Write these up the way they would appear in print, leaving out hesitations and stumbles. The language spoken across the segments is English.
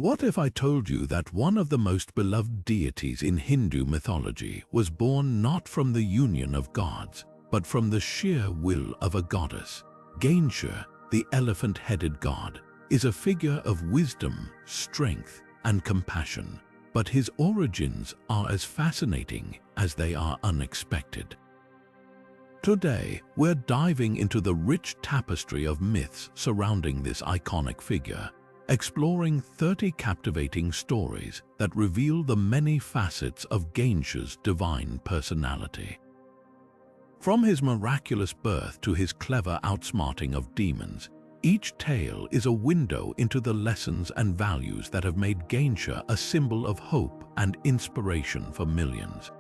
What if I told you that one of the most beloved deities in Hindu mythology was born not from the union of gods, but from the sheer will of a goddess? Ganesha, the elephant-headed god, is a figure of wisdom, strength, and compassion, but his origins are as fascinating as they are unexpected. Today, we're diving into the rich tapestry of myths surrounding this iconic figure, exploring 30 captivating stories that reveal the many facets of Ganesha's divine personality. From his miraculous birth to his clever outsmarting of demons, each tale is a window into the lessons and values that have made Ganesha a symbol of hope and inspiration for millions.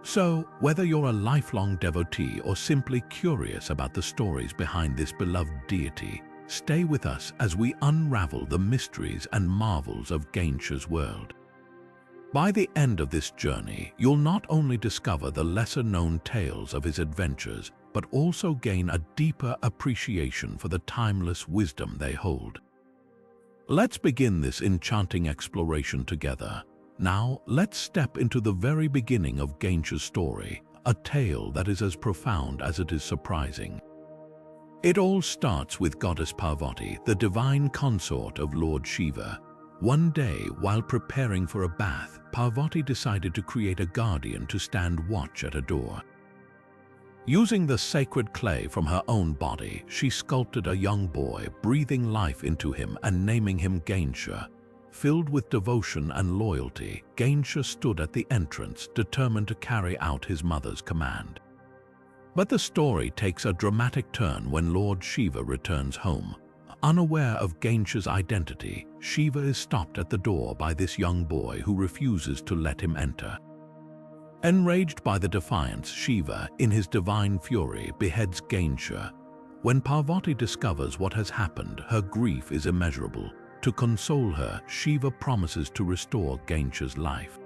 So, whether you're a lifelong devotee or simply curious about the stories behind this beloved deity, stay with us as we unravel the mysteries and marvels of Ganesha's world. By the end of this journey, you'll not only discover the lesser-known tales of his adventures, but also gain a deeper appreciation for the timeless wisdom they hold. Let's begin this enchanting exploration together. Now, let's step into the very beginning of Ganesha's story, a tale that is as profound as it is surprising. It all starts with Goddess Parvati, the divine consort of Lord Shiva. One day, while preparing for a bath, Parvati decided to create a guardian to stand watch at a door. Using the sacred clay from her own body, she sculpted a young boy, breathing life into him and naming him Ganesha. Filled with devotion and loyalty, Ganesha stood at the entrance, determined to carry out his mother's command. But the story takes a dramatic turn when Lord Shiva returns home. Unaware of Ganesha's identity, Shiva is stopped at the door by this young boy who refuses to let him enter. Enraged by the defiance, Shiva, in his divine fury, beheads Ganesha. When Parvati discovers what has happened, her grief is immeasurable. To console her, Shiva promises to restore Ganesha's life.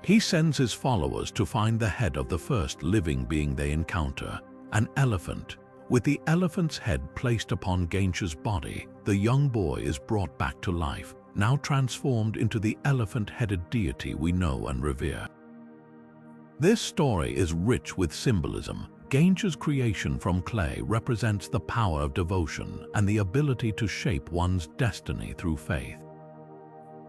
He sends his followers to find the head of the first living being they encounter, an elephant. With the elephant's head placed upon Ganesha's body, the young boy is brought back to life, now transformed into the elephant-headed deity we know and revere. This story is rich with symbolism. Ganesha's creation from clay represents the power of devotion and the ability to shape one's destiny through faith.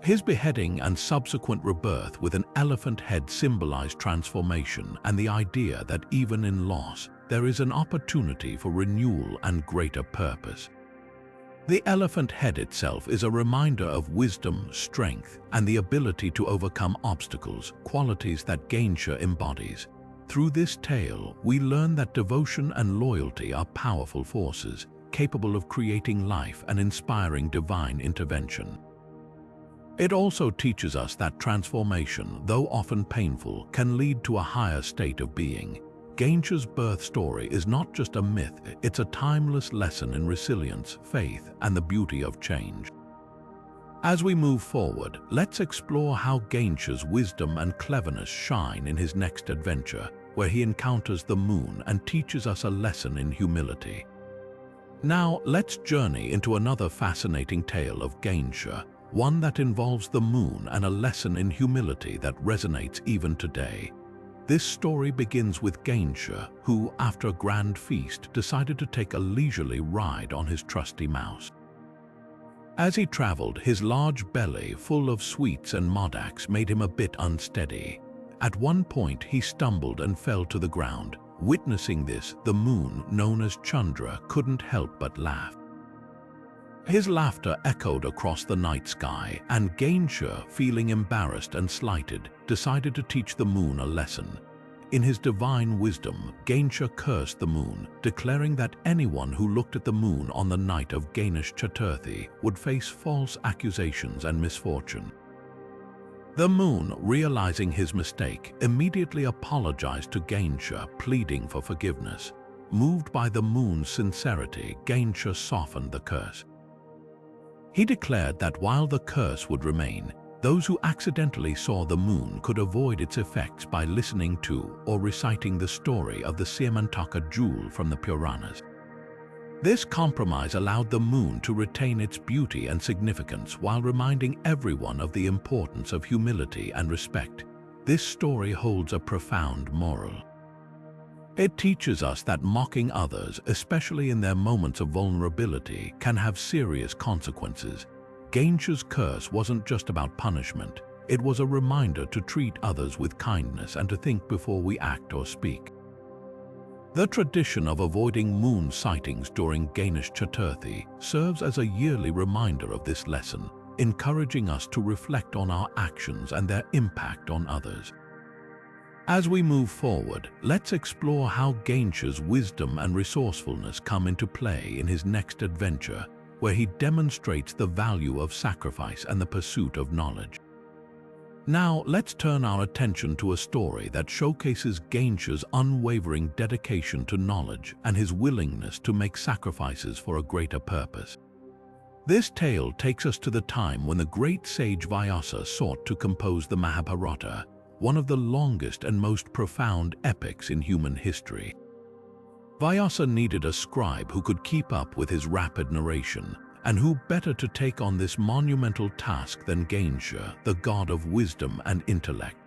His beheading and subsequent rebirth with an elephant head symbolize transformation and the idea that even in loss, there is an opportunity for renewal and greater purpose. The elephant head itself is a reminder of wisdom, strength, and the ability to overcome obstacles, qualities that Ganesha embodies. Through this tale, we learn that devotion and loyalty are powerful forces, capable of creating life and inspiring divine intervention. It also teaches us that transformation, though often painful, can lead to a higher state of being. Ganesha's birth story is not just a myth, it's a timeless lesson in resilience, faith, and the beauty of change. As we move forward, let's explore how Ganesha's wisdom and cleverness shine in his next adventure, where he encounters the moon and teaches us a lesson in humility. Now, let's journey into another fascinating tale of Ganesha, one that involves the moon and a lesson in humility that resonates even today. This story begins with Ganesha, who, after a grand feast, decided to take a leisurely ride on his trusty mouse. As he traveled, his large belly, full of sweets and modaks, made him a bit unsteady. At one point, he stumbled and fell to the ground. Witnessing this, the moon, known as Chandra, couldn't help but laugh. His laughter echoed across the night sky, and Ganesha, feeling embarrassed and slighted, decided to teach the moon a lesson. In his divine wisdom, Ganesha cursed the moon, declaring that anyone who looked at the moon on the night of Ganesh Chaturthi would face false accusations and misfortune. The moon, realizing his mistake, immediately apologized to Ganesha, pleading for forgiveness. Moved by the moon's sincerity, Ganesha softened the curse. He declared that while the curse would remain, those who accidentally saw the moon could avoid its effects by listening to or reciting the story of the Siamantaka jewel from the Puranas. This compromise allowed the moon to retain its beauty and significance while reminding everyone of the importance of humility and respect. This story holds a profound moral. It teaches us that mocking others, especially in their moments of vulnerability, can have serious consequences. Ganesha's curse wasn't just about punishment. It was a reminder to treat others with kindness and to think before we act or speak. The tradition of avoiding moon sightings during Ganesh Chaturthi serves as a yearly reminder of this lesson, encouraging us to reflect on our actions and their impact on others. As we move forward, let's explore how Ganesha's wisdom and resourcefulness come into play in his next adventure, where he demonstrates the value of sacrifice and the pursuit of knowledge. Now, let's turn our attention to a story that showcases Ganesha's unwavering dedication to knowledge and his willingness to make sacrifices for a greater purpose. This tale takes us to the time when the great sage Vyasa sought to compose the Mahabharata, one of the longest and most profound epics in human history. Vyasa needed a scribe who could keep up with his rapid narration, and who better to take on this monumental task than Ganesha, the god of wisdom and intellect.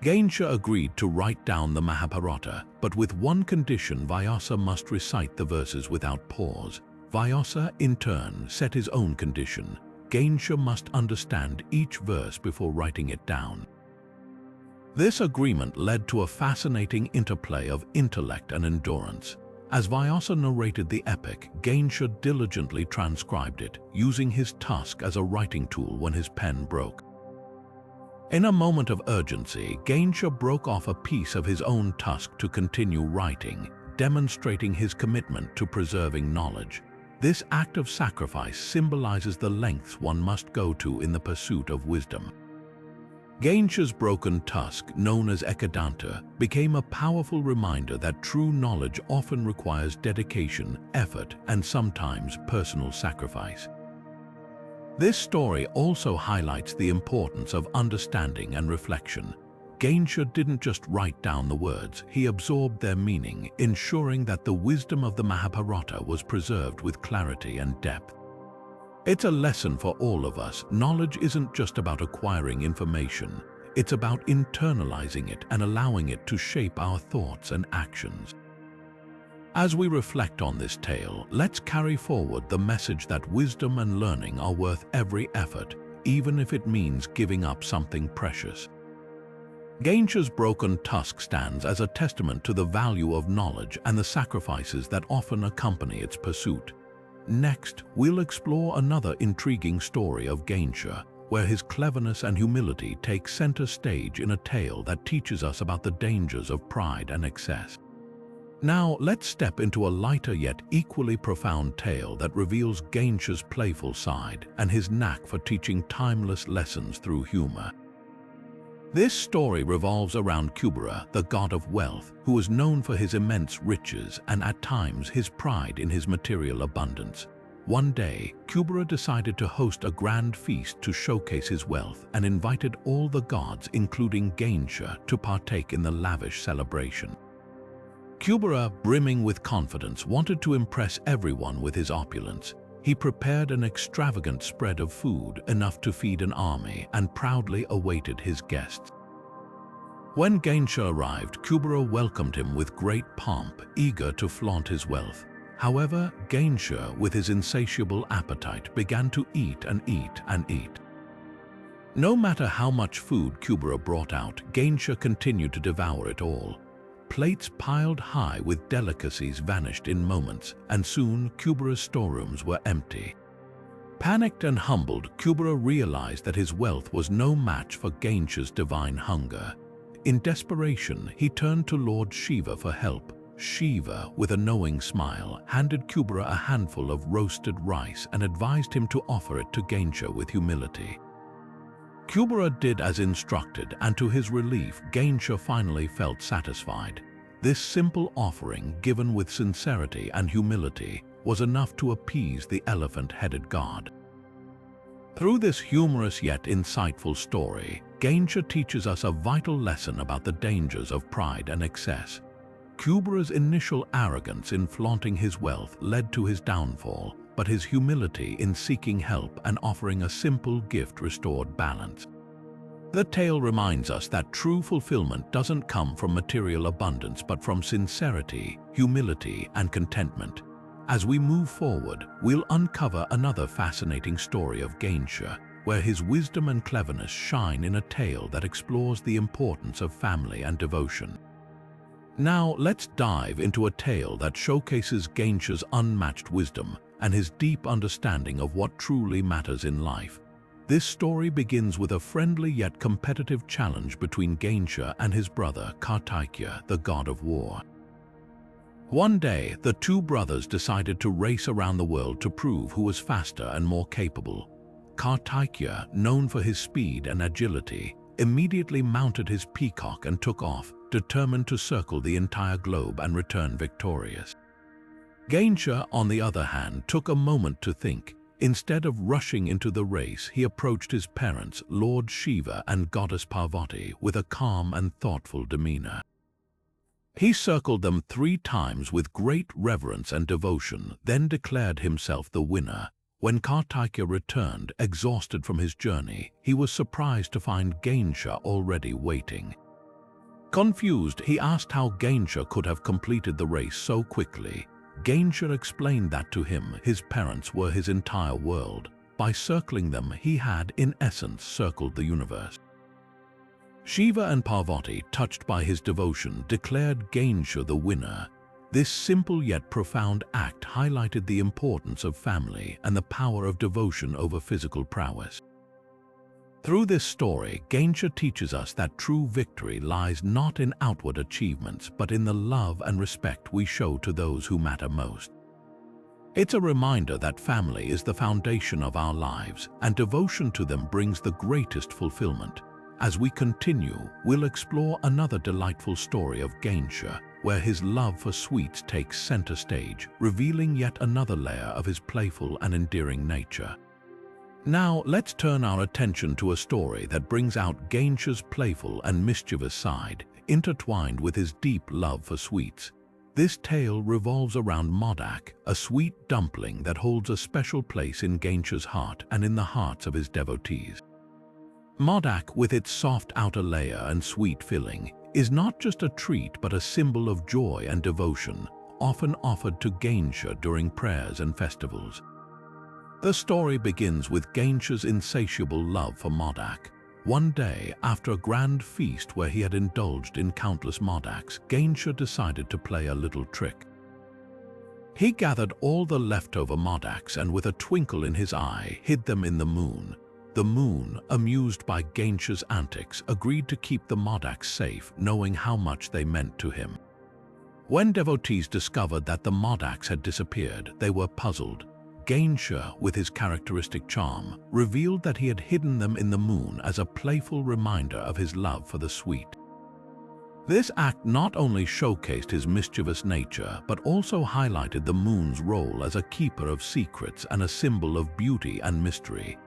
Ganesha agreed to write down the Mahabharata, but with one condition: Vyasa must recite the verses without pause. Vyasa, in turn, set his own condition: Ganesha must understand each verse before writing it down. This agreement led to a fascinating interplay of intellect and endurance. As Vyasa narrated the epic, Ganesha diligently transcribed it, using his tusk as a writing tool when his pen broke. In a moment of urgency, Ganesha broke off a piece of his own tusk to continue writing, demonstrating his commitment to preserving knowledge. This act of sacrifice symbolizes the lengths one must go to in the pursuit of wisdom. Ganesha's broken tusk, known as Ekadanta, became a powerful reminder that true knowledge often requires dedication, effort, and sometimes personal sacrifice. This story also highlights the importance of understanding and reflection. Ganesha didn't just write down the words, he absorbed their meaning, ensuring that the wisdom of the Mahabharata was preserved with clarity and depth. It's a lesson for all of us. Knowledge isn't just about acquiring information. It's about internalizing it and allowing it to shape our thoughts and actions. As we reflect on this tale, let's carry forward the message that wisdom and learning are worth every effort, even if it means giving up something precious. Ganesha's broken tusk stands as a testament to the value of knowledge and the sacrifices that often accompany its pursuit. Next, we'll explore another intriguing story of Ganesha, where his cleverness and humility take center stage in a tale that teaches us about the dangers of pride and excess. Now, let's step into a lighter yet equally profound tale that reveals Ganesha's playful side and his knack for teaching timeless lessons through humor. This story revolves around Kubera, the god of wealth, who was known for his immense riches and at times his pride in his material abundance. One day, Kubera decided to host a grand feast to showcase his wealth and invited all the gods, including Ganesha, to partake in the lavish celebration. Kubera, brimming with confidence, wanted to impress everyone with his opulence. He prepared an extravagant spread of food, enough to feed an army, and proudly awaited his guests. When Ganesha arrived, Kubera welcomed him with great pomp, eager to flaunt his wealth. However, Ganesha, with his insatiable appetite, began to eat and eat and eat. No matter how much food Kubera brought out, Ganesha continued to devour it all. Plates piled high with delicacies vanished in moments, and soon Kubera's storerooms were empty. Panicked and humbled, Kubera realized that his wealth was no match for Ganesha's divine hunger. In desperation, he turned to Lord Shiva for help. Shiva, with a knowing smile, handed Kubera a handful of roasted rice and advised him to offer it to Ganesha with humility. Kubera did as instructed, and to his relief, Ganesha finally felt satisfied. This simple offering, given with sincerity and humility, was enough to appease the elephant-headed god. Through this humorous yet insightful story, Ganesha teaches us a vital lesson about the dangers of pride and excess. Kubra's initial arrogance in flaunting his wealth led to his downfall, but his humility in seeking help and offering a simple gift restored balance. The tale reminds us that true fulfillment doesn't come from material abundance but from sincerity, humility, and contentment. As we move forward, we'll uncover another fascinating story of Ganesha, where his wisdom and cleverness shine in a tale that explores the importance of family and devotion. Now let's dive into a tale that showcases Ganesha's unmatched wisdom and his deep understanding of what truly matters in life. This story begins with a friendly yet competitive challenge between Ganesha and his brother Kartikeya, the god of war. One day, the two brothers decided to race around the world to prove who was faster and more capable. Kartikeya, known for his speed and agility, immediately mounted his peacock and took off, determined to circle the entire globe and return victorious. Ganesha, on the other hand, took a moment to think. Instead of rushing into the race, he approached his parents, Lord Shiva and Goddess Parvati, with a calm and thoughtful demeanor. He circled them 3 times with great reverence and devotion, then declared himself the winner. When Kartikeya returned, exhausted from his journey, he was surprised to find Ganesha already waiting. Confused, he asked how Ganesha could have completed the race so quickly. Ganesha explained that to him, his parents were his entire world. By circling them, he had, in essence, circled the universe. Shiva and Parvati, touched by his devotion, declared Ganesha the winner. This simple yet profound act highlighted the importance of family and the power of devotion over physical prowess. Through this story, Ganesha teaches us that true victory lies not in outward achievements, but in the love and respect we show to those who matter most. It's a reminder that family is the foundation of our lives, and devotion to them brings the greatest fulfillment. As we continue, we'll explore another delightful story of Ganesha, where his love for sweets takes center stage, revealing yet another layer of his playful and endearing nature. Now, let's turn our attention to a story that brings out Ganesha's playful and mischievous side, intertwined with his deep love for sweets. This tale revolves around Modak, a sweet dumpling that holds a special place in Ganesha's heart and in the hearts of his devotees. Modak, with its soft outer layer and sweet filling, is not just a treat but a symbol of joy and devotion, often offered to Ganesha during prayers and festivals. The story begins with Ganesha's insatiable love for Modak. One day, after a grand feast where he had indulged in countless Modaks, Ganesha decided to play a little trick. He gathered all the leftover Modaks and with a twinkle in his eye, hid them in the moon. The moon, amused by Ganesha's antics, agreed to keep the Modaks safe, knowing how much they meant to him. When devotees discovered that the Modaks had disappeared, they were puzzled. Ganesha, with his characteristic charm, revealed that he had hidden them in the moon as a playful reminder of his love for the sweet. This act not only showcased his mischievous nature, but also highlighted the moon's role as a keeper of secrets and a symbol of beauty and mystery.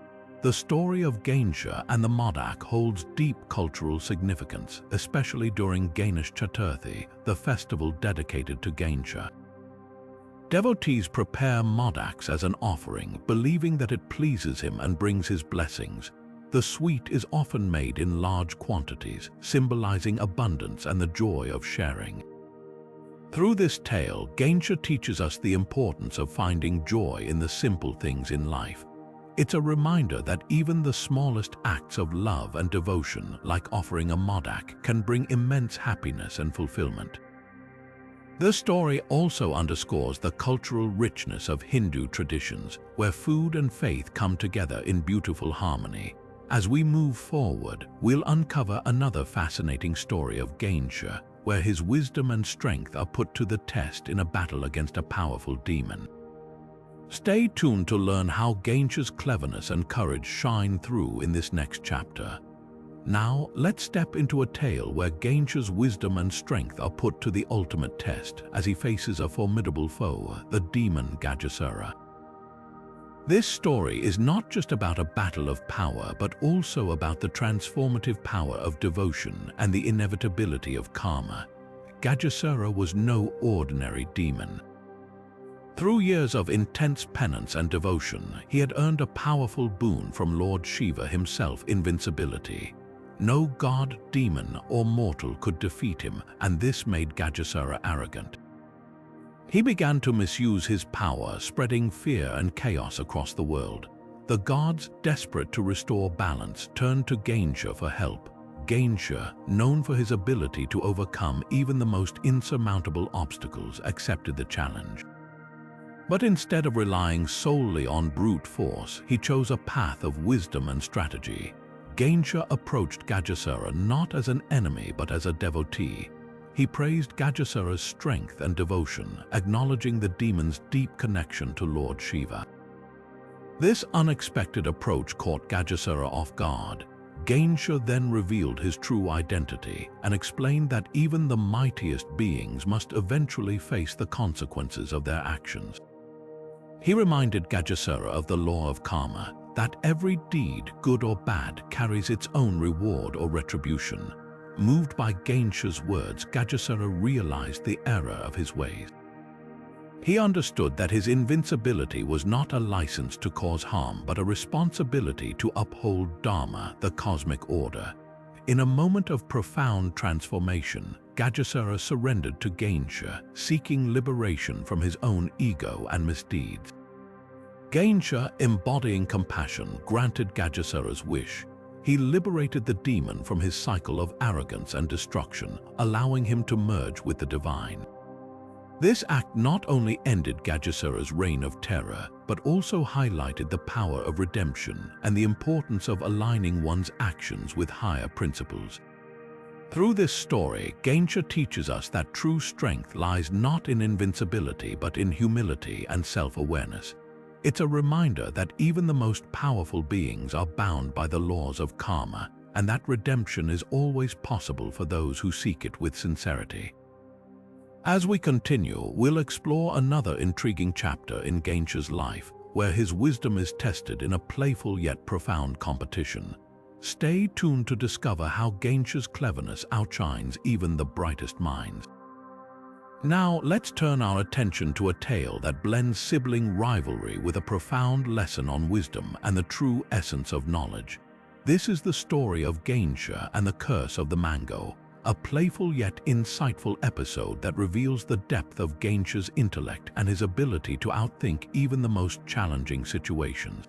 The story of Ganesha and the Modak holds deep cultural significance, especially during Ganesh Chaturthi, the festival dedicated to Ganesha. Devotees prepare Modaks as an offering, believing that it pleases him and brings his blessings. The sweet is often made in large quantities, symbolizing abundance and the joy of sharing. Through this tale, Ganesha teaches us the importance of finding joy in the simple things in life. It's a reminder that even the smallest acts of love and devotion, like offering a Modak, can bring immense happiness and fulfillment. The story also underscores the cultural richness of Hindu traditions, where food and faith come together in beautiful harmony. As we move forward, we'll uncover another fascinating story of Ganesha, where his wisdom and strength are put to the test in a battle against a powerful demon. Stay tuned to learn how Ganesha's cleverness and courage shine through in this next chapter. Now, let's step into a tale where Ganesha's wisdom and strength are put to the ultimate test as he faces a formidable foe, the demon Gajasura. This story is not just about a battle of power, but also about the transformative power of devotion and the inevitability of karma. Ganesha was no ordinary demon. Through years of intense penance and devotion, he had earned a powerful boon from Lord Shiva himself: invincibility. No god, demon, or mortal could defeat him, and this made Ganesha arrogant. He began to misuse his power, spreading fear and chaos across the world. The gods, desperate to restore balance, turned to Ganesha for help. Ganesha, known for his ability to overcome even the most insurmountable obstacles, accepted the challenge. But instead of relying solely on brute force, he chose a path of wisdom and strategy. Ganesha approached Ganesha not as an enemy but as a devotee. He praised Ganesha's strength and devotion, acknowledging the demon's deep connection to Lord Shiva. This unexpected approach caught Ganesha off guard. Ganesha then revealed his true identity and explained that even the mightiest beings must eventually face the consequences of their actions. He reminded Ganesha of the law of karma, that every deed, good or bad, carries its own reward or retribution. Moved by Ganesha's words, Ganesha realized the error of his ways. He understood that his invincibility was not a license to cause harm, but a responsibility to uphold Dharma, the cosmic order. In a moment of profound transformation, Ganesha surrendered to Ganesha, seeking liberation from his own ego and misdeeds. Ganesha, embodying compassion, granted Ganesha's wish. He liberated the demon from his cycle of arrogance and destruction, allowing him to merge with the divine. This act not only ended Ganesha's reign of terror, but also highlighted the power of redemption and the importance of aligning one's actions with higher principles. Through this story, Ganesha teaches us that true strength lies not in invincibility but in humility and self-awareness. It's a reminder that even the most powerful beings are bound by the laws of karma, and that redemption is always possible for those who seek it with sincerity. As we continue, we'll explore another intriguing chapter in Ganesha's life, where his wisdom is tested in a playful yet profound competition. Stay tuned to discover how Ganesha's cleverness outshines even the brightest minds. Now, let's turn our attention to a tale that blends sibling rivalry with a profound lesson on wisdom and the true essence of knowledge. This is the story of Ganesha and the Curse of the Mango, a playful yet insightful episode that reveals the depth of Ganesha's intellect and his ability to outthink even the most challenging situations.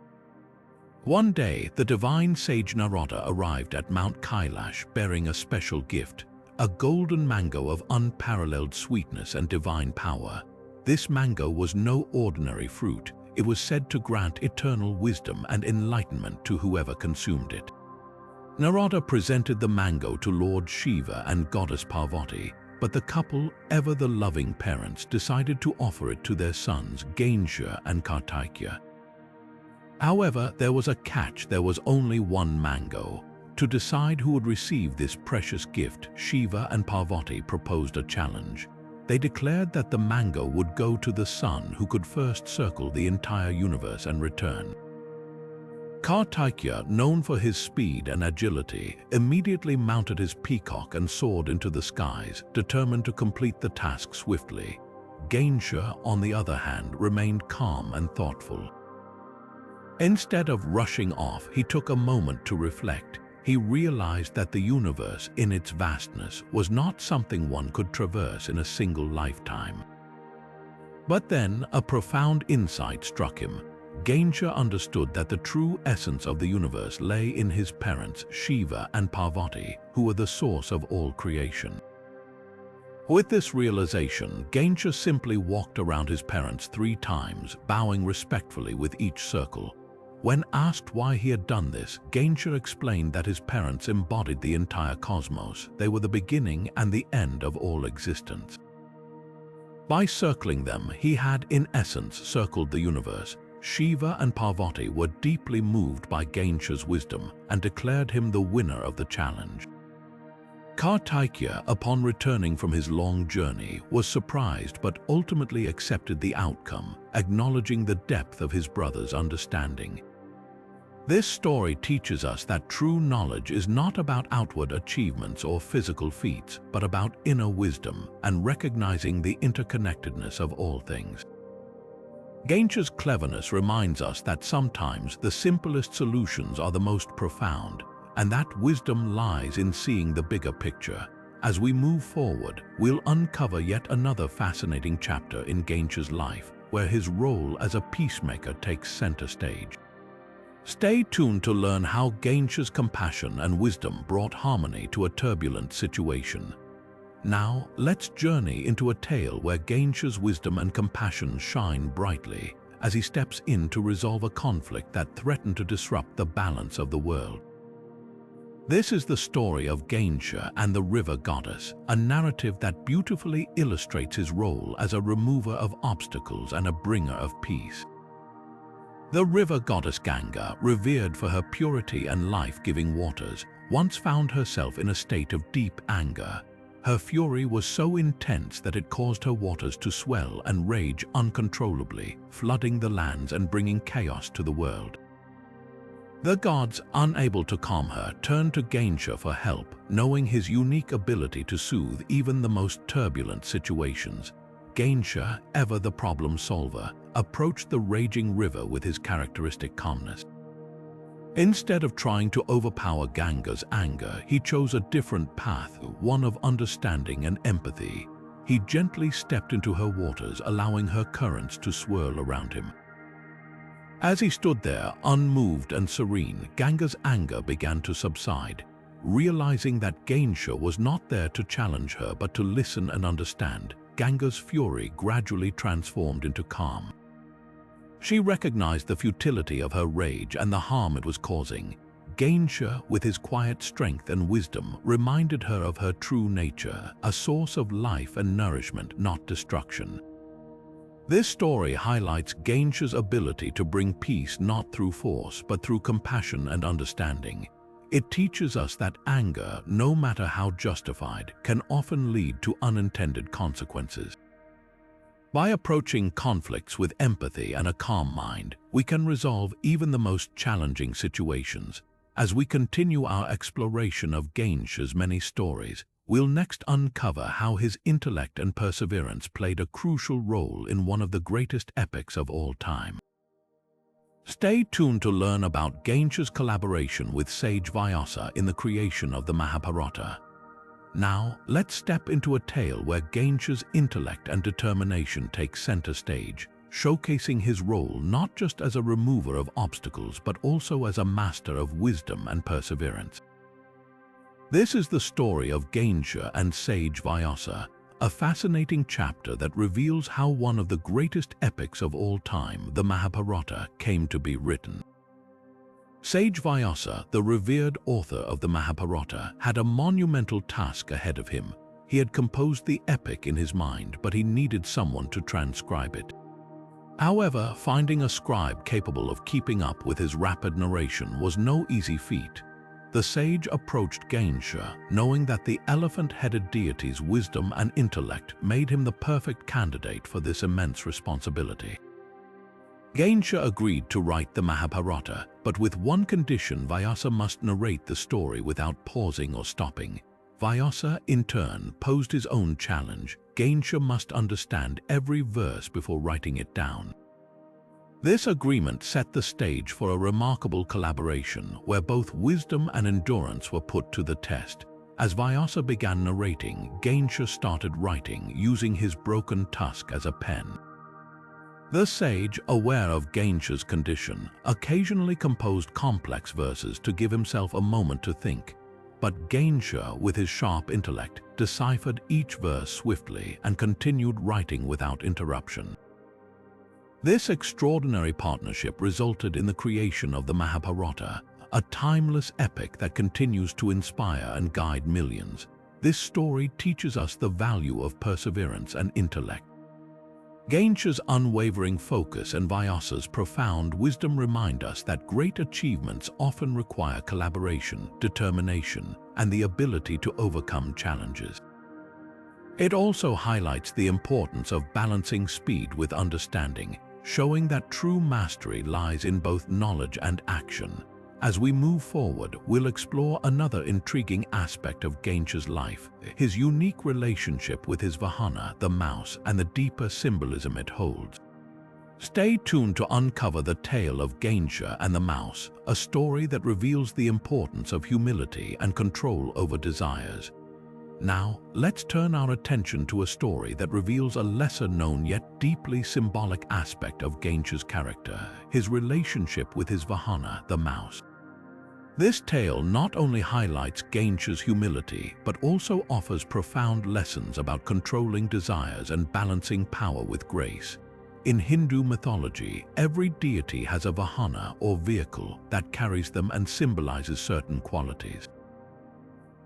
One day, the divine sage Narada arrived at Mount Kailash bearing a special gift, a golden mango of unparalleled sweetness and divine power. This mango was no ordinary fruit. It was said to grant eternal wisdom and enlightenment to whoever consumed it. Narada presented the mango to Lord Shiva and Goddess Parvati, but the couple, ever the loving parents, decided to offer it to their sons Ganesha and Kartikeya. However, there was a catch. There was only one mango. To decide who would receive this precious gift, Shiva and Parvati proposed a challenge. They declared that the mango would go to the son who could first circle the entire universe and return. Kartikeya, known for his speed and agility, immediately mounted his peacock and soared into the skies, determined to complete the task swiftly. Ganesha, on the other hand, remained calm and thoughtful. Instead of rushing off, he took a moment to reflect. He realized that the universe, in its vastness, was not something one could traverse in a single lifetime. But then, a profound insight struck him. Ganesha understood that the true essence of the universe lay in his parents, Shiva and Parvati, who were the source of all creation. With this realization, Ganesha simply walked around his parents 3 times, bowing respectfully with each circle. When asked why he had done this, Ganesha explained that his parents embodied the entire cosmos. They were the beginning and the end of all existence. By circling them, he had, in essence, circled the universe. Shiva and Parvati were deeply moved by Ganesha's wisdom and declared him the winner of the challenge. Kartikeya, upon returning from his long journey, was surprised but ultimately accepted the outcome, acknowledging the depth of his brother's understanding. This story teaches us that true knowledge is not about outward achievements or physical feats, but about inner wisdom and recognizing the interconnectedness of all things. Ganesha's cleverness reminds us that sometimes the simplest solutions are the most profound, and that wisdom lies in seeing the bigger picture. As we move forward, we'll uncover yet another fascinating chapter in Ganesha's life, where his role as a peacemaker takes center stage. Stay tuned to learn how Ganesha's compassion and wisdom brought harmony to a turbulent situation. Now, let's journey into a tale where Ganesha's wisdom and compassion shine brightly as he steps in to resolve a conflict that threatened to disrupt the balance of the world. This is the story of Ganesha and the river goddess, a narrative that beautifully illustrates his role as a remover of obstacles and a bringer of peace. The river goddess Ganga, revered for her purity and life-giving waters, once found herself in a state of deep anger. Her fury was so intense that it caused her waters to swell and rage uncontrollably, flooding the lands and bringing chaos to the world. The gods, unable to calm her, turned to Ganesha for help, knowing his unique ability to soothe even the most turbulent situations. Ganesha, ever the problem solver, approached the raging river with his characteristic calmness. Instead of trying to overpower Ganga's anger, he chose a different path, one of understanding and empathy. He gently stepped into her waters, allowing her currents to swirl around him. As he stood there, unmoved and serene, Ganga's anger began to subside. Realizing that Ganesha was not there to challenge her but to listen and understand, Ganga's fury gradually transformed into calm. She recognized the futility of her rage and the harm it was causing. Ganesha, with his quiet strength and wisdom, reminded her of her true nature, a source of life and nourishment, not destruction. This story highlights Ganesha's ability to bring peace not through force but through compassion and understanding. It teaches us that anger, no matter how justified, can often lead to unintended consequences. By approaching conflicts with empathy and a calm mind, we can resolve even the most challenging situations. As we continue our exploration of Ganesha's many stories, we'll next uncover how his intellect and perseverance played a crucial role in one of the greatest epics of all time. Stay tuned to learn about Ganesha's collaboration with sage Vyasa in the creation of the Mahabharata. Now, let's step into a tale where Ganesha's intellect and determination take center stage, showcasing his role not just as a remover of obstacles but also as a master of wisdom and perseverance. This is the story of Ganesha and sage Vyasa, a fascinating chapter that reveals how one of the greatest epics of all time, the Mahabharata, came to be written. Sage Vyasa, the revered author of the Mahabharata, had a monumental task ahead of him. He had composed the epic in his mind, but he needed someone to transcribe it. However, finding a scribe capable of keeping up with his rapid narration was no easy feat. The sage approached Ganesha, knowing that the elephant-headed deity's wisdom and intellect made him the perfect candidate for this immense responsibility. Ganesha agreed to write the Mahabharata, but with one condition: Vyasa must narrate the story without pausing or stopping. Vyasa, in turn, posed his own challenge. Ganesha must understand every verse before writing it down. This agreement set the stage for a remarkable collaboration where both wisdom and endurance were put to the test. As Vyasa began narrating, Ganesha started writing, using his broken tusk as a pen. The sage, aware of Ganesha's condition, occasionally composed complex verses to give himself a moment to think. But Ganesha, with his sharp intellect, deciphered each verse swiftly and continued writing without interruption. This extraordinary partnership resulted in the creation of the Mahabharata, a timeless epic that continues to inspire and guide millions. This story teaches us the value of perseverance and intellect. Ganesha's unwavering focus and Vyasa's profound wisdom remind us that great achievements often require collaboration, determination, and the ability to overcome challenges. It also highlights the importance of balancing speed with understanding, showing that true mastery lies in both knowledge and action. As we move forward, we'll explore another intriguing aspect of Ganesha's life, his unique relationship with his Vahana, the mouse, and the deeper symbolism it holds. Stay tuned to uncover the tale of Ganesha and the mouse, a story that reveals the importance of humility and control over desires. Now, let's turn our attention to a story that reveals a lesser-known yet deeply symbolic aspect of Ganesha's character, his relationship with his Vahana, the mouse. This tale not only highlights Ganesha's humility, but also offers profound lessons about controlling desires and balancing power with grace. In Hindu mythology, every deity has a Vahana or vehicle that carries them and symbolizes certain qualities.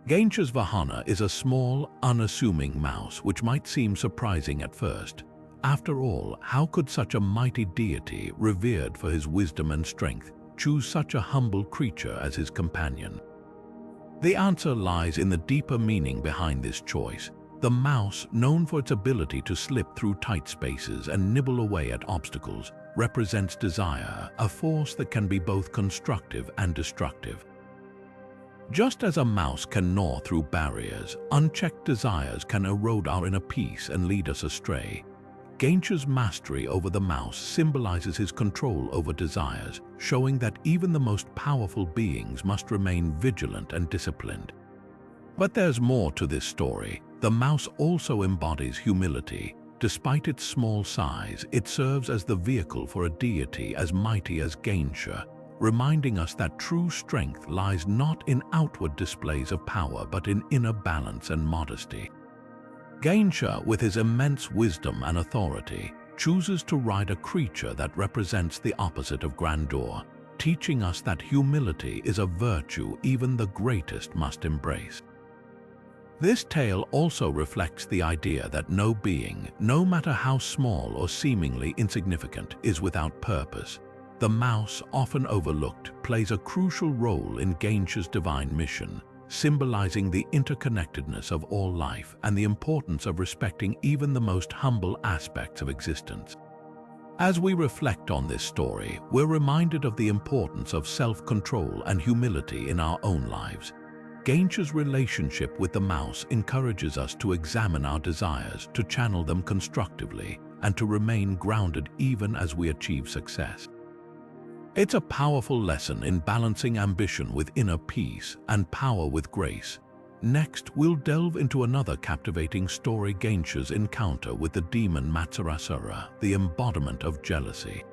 Ganesha's Vahana is a small, unassuming mouse, which might seem surprising at first. After all, how could such a mighty deity, revered for his wisdom and strength, choose such a humble creature as his companion? The answer lies in the deeper meaning behind this choice. The mouse, known for its ability to slip through tight spaces and nibble away at obstacles, represents desire, a force that can be both constructive and destructive. Just as a mouse can gnaw through barriers, unchecked desires can erode our inner peace and lead us astray. Ganesha's mastery over the mouse symbolizes his control over desires, showing that even the most powerful beings must remain vigilant and disciplined. But there's more to this story. The mouse also embodies humility. Despite its small size, it serves as the vehicle for a deity as mighty as Ganesha, reminding us that true strength lies not in outward displays of power but in inner balance and modesty. Ganesha, with his immense wisdom and authority, chooses to ride a creature that represents the opposite of grandeur, teaching us that humility is a virtue even the greatest must embrace. This tale also reflects the idea that no being, no matter how small or seemingly insignificant, is without purpose. The mouse, often overlooked, plays a crucial role in Ganesha's divine mission, symbolizing the interconnectedness of all life and the importance of respecting even the most humble aspects of existence. As we reflect on this story, we're reminded of the importance of self-control and humility in our own lives. Ganesha's relationship with the mouse encourages us to examine our desires, to channel them constructively, and to remain grounded even as we achieve success. It's a powerful lesson in balancing ambition with inner peace and power with grace. Next, we'll delve into another captivating story, Ganesha's encounter with the demon Matsurasura, the embodiment of jealousy.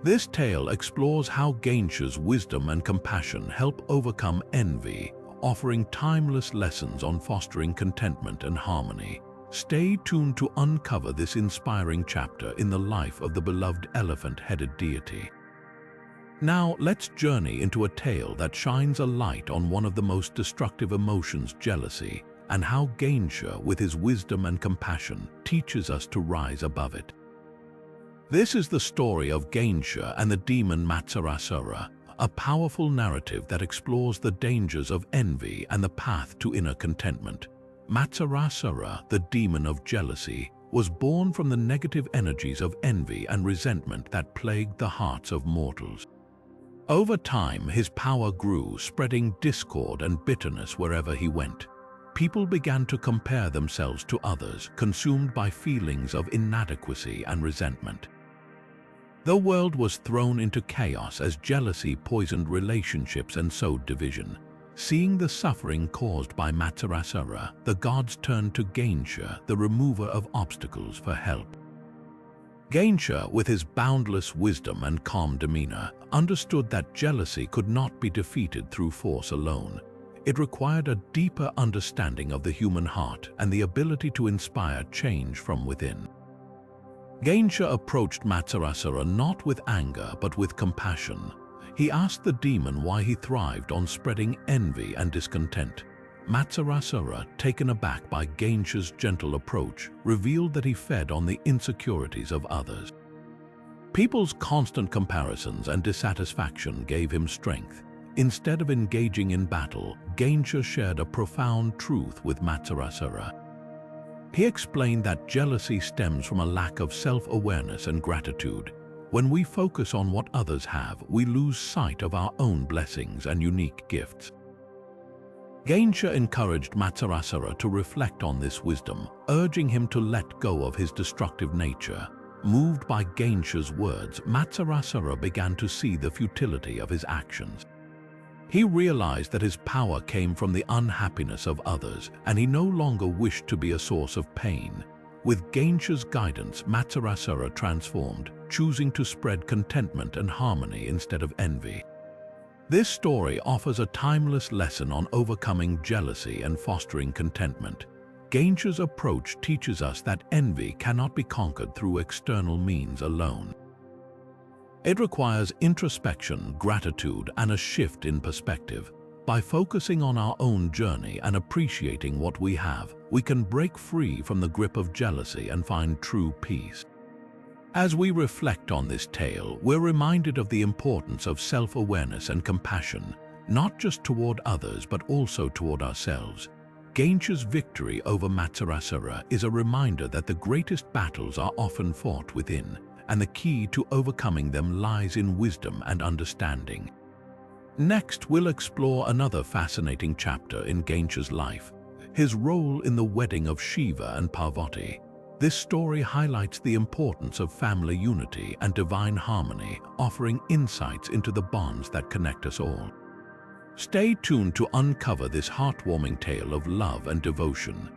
This tale explores how Ganesha's wisdom and compassion help overcome envy, offering timeless lessons on fostering contentment and harmony. Stay tuned to uncover this inspiring chapter in the life of the beloved elephant-headed deity. Now, let's journey into a tale that shines a light on one of the most destructive emotions, jealousy, and how Ganesha, with his wisdom and compassion, teaches us to rise above it. This is the story of Ganesha and the demon Matsurasura, a powerful narrative that explores the dangers of envy and the path to inner contentment. Matsurasura, the demon of jealousy, was born from the negative energies of envy and resentment that plagued the hearts of mortals. Over time, his power grew, spreading discord and bitterness wherever he went. People began to compare themselves to others, consumed by feelings of inadequacy and resentment. The world was thrown into chaos as jealousy poisoned relationships and sowed division. Seeing the suffering caused by Matsurasura, the gods turned to Ganesha, the remover of obstacles, for help. Ganesha, with his boundless wisdom and calm demeanor, understood that jealousy could not be defeated through force alone. It required a deeper understanding of the human heart and the ability to inspire change from within. Ganesha approached Matsurasura not with anger but with compassion. He asked the demon why he thrived on spreading envy and discontent. Matsurasura, taken aback by Ganesha's gentle approach, revealed that he fed on the insecurities of others. People's constant comparisons and dissatisfaction gave him strength. Instead of engaging in battle, Ganesha shared a profound truth with Matsurasura. He explained that jealousy stems from a lack of self-awareness and gratitude. When we focus on what others have, we lose sight of our own blessings and unique gifts. Ganesha encouraged Mattarasura to reflect on this wisdom, urging him to let go of his destructive nature. Moved by Ganesha's words, Mattarasura began to see the futility of his actions. He realized that his power came from the unhappiness of others, and he no longer wished to be a source of pain. With Ganesha's guidance, Mattarasura transformed, choosing to spread contentment and harmony instead of envy. This story offers a timeless lesson on overcoming jealousy and fostering contentment. Ganesha's approach teaches us that envy cannot be conquered through external means alone. It requires introspection, gratitude, and a shift in perspective. By focusing on our own journey and appreciating what we have, we can break free from the grip of jealousy and find true peace. As we reflect on this tale, we're reminded of the importance of self-awareness and compassion, not just toward others but also toward ourselves. Ganesha's victory over Mattarasura is a reminder that the greatest battles are often fought within, and the key to overcoming them lies in wisdom and understanding. Next, we'll explore another fascinating chapter in Ganesha's life, his role in the wedding of Shiva and Parvati. This story highlights the importance of family unity and divine harmony, offering insights into the bonds that connect us all. Stay tuned to uncover this heartwarming tale of love and devotion.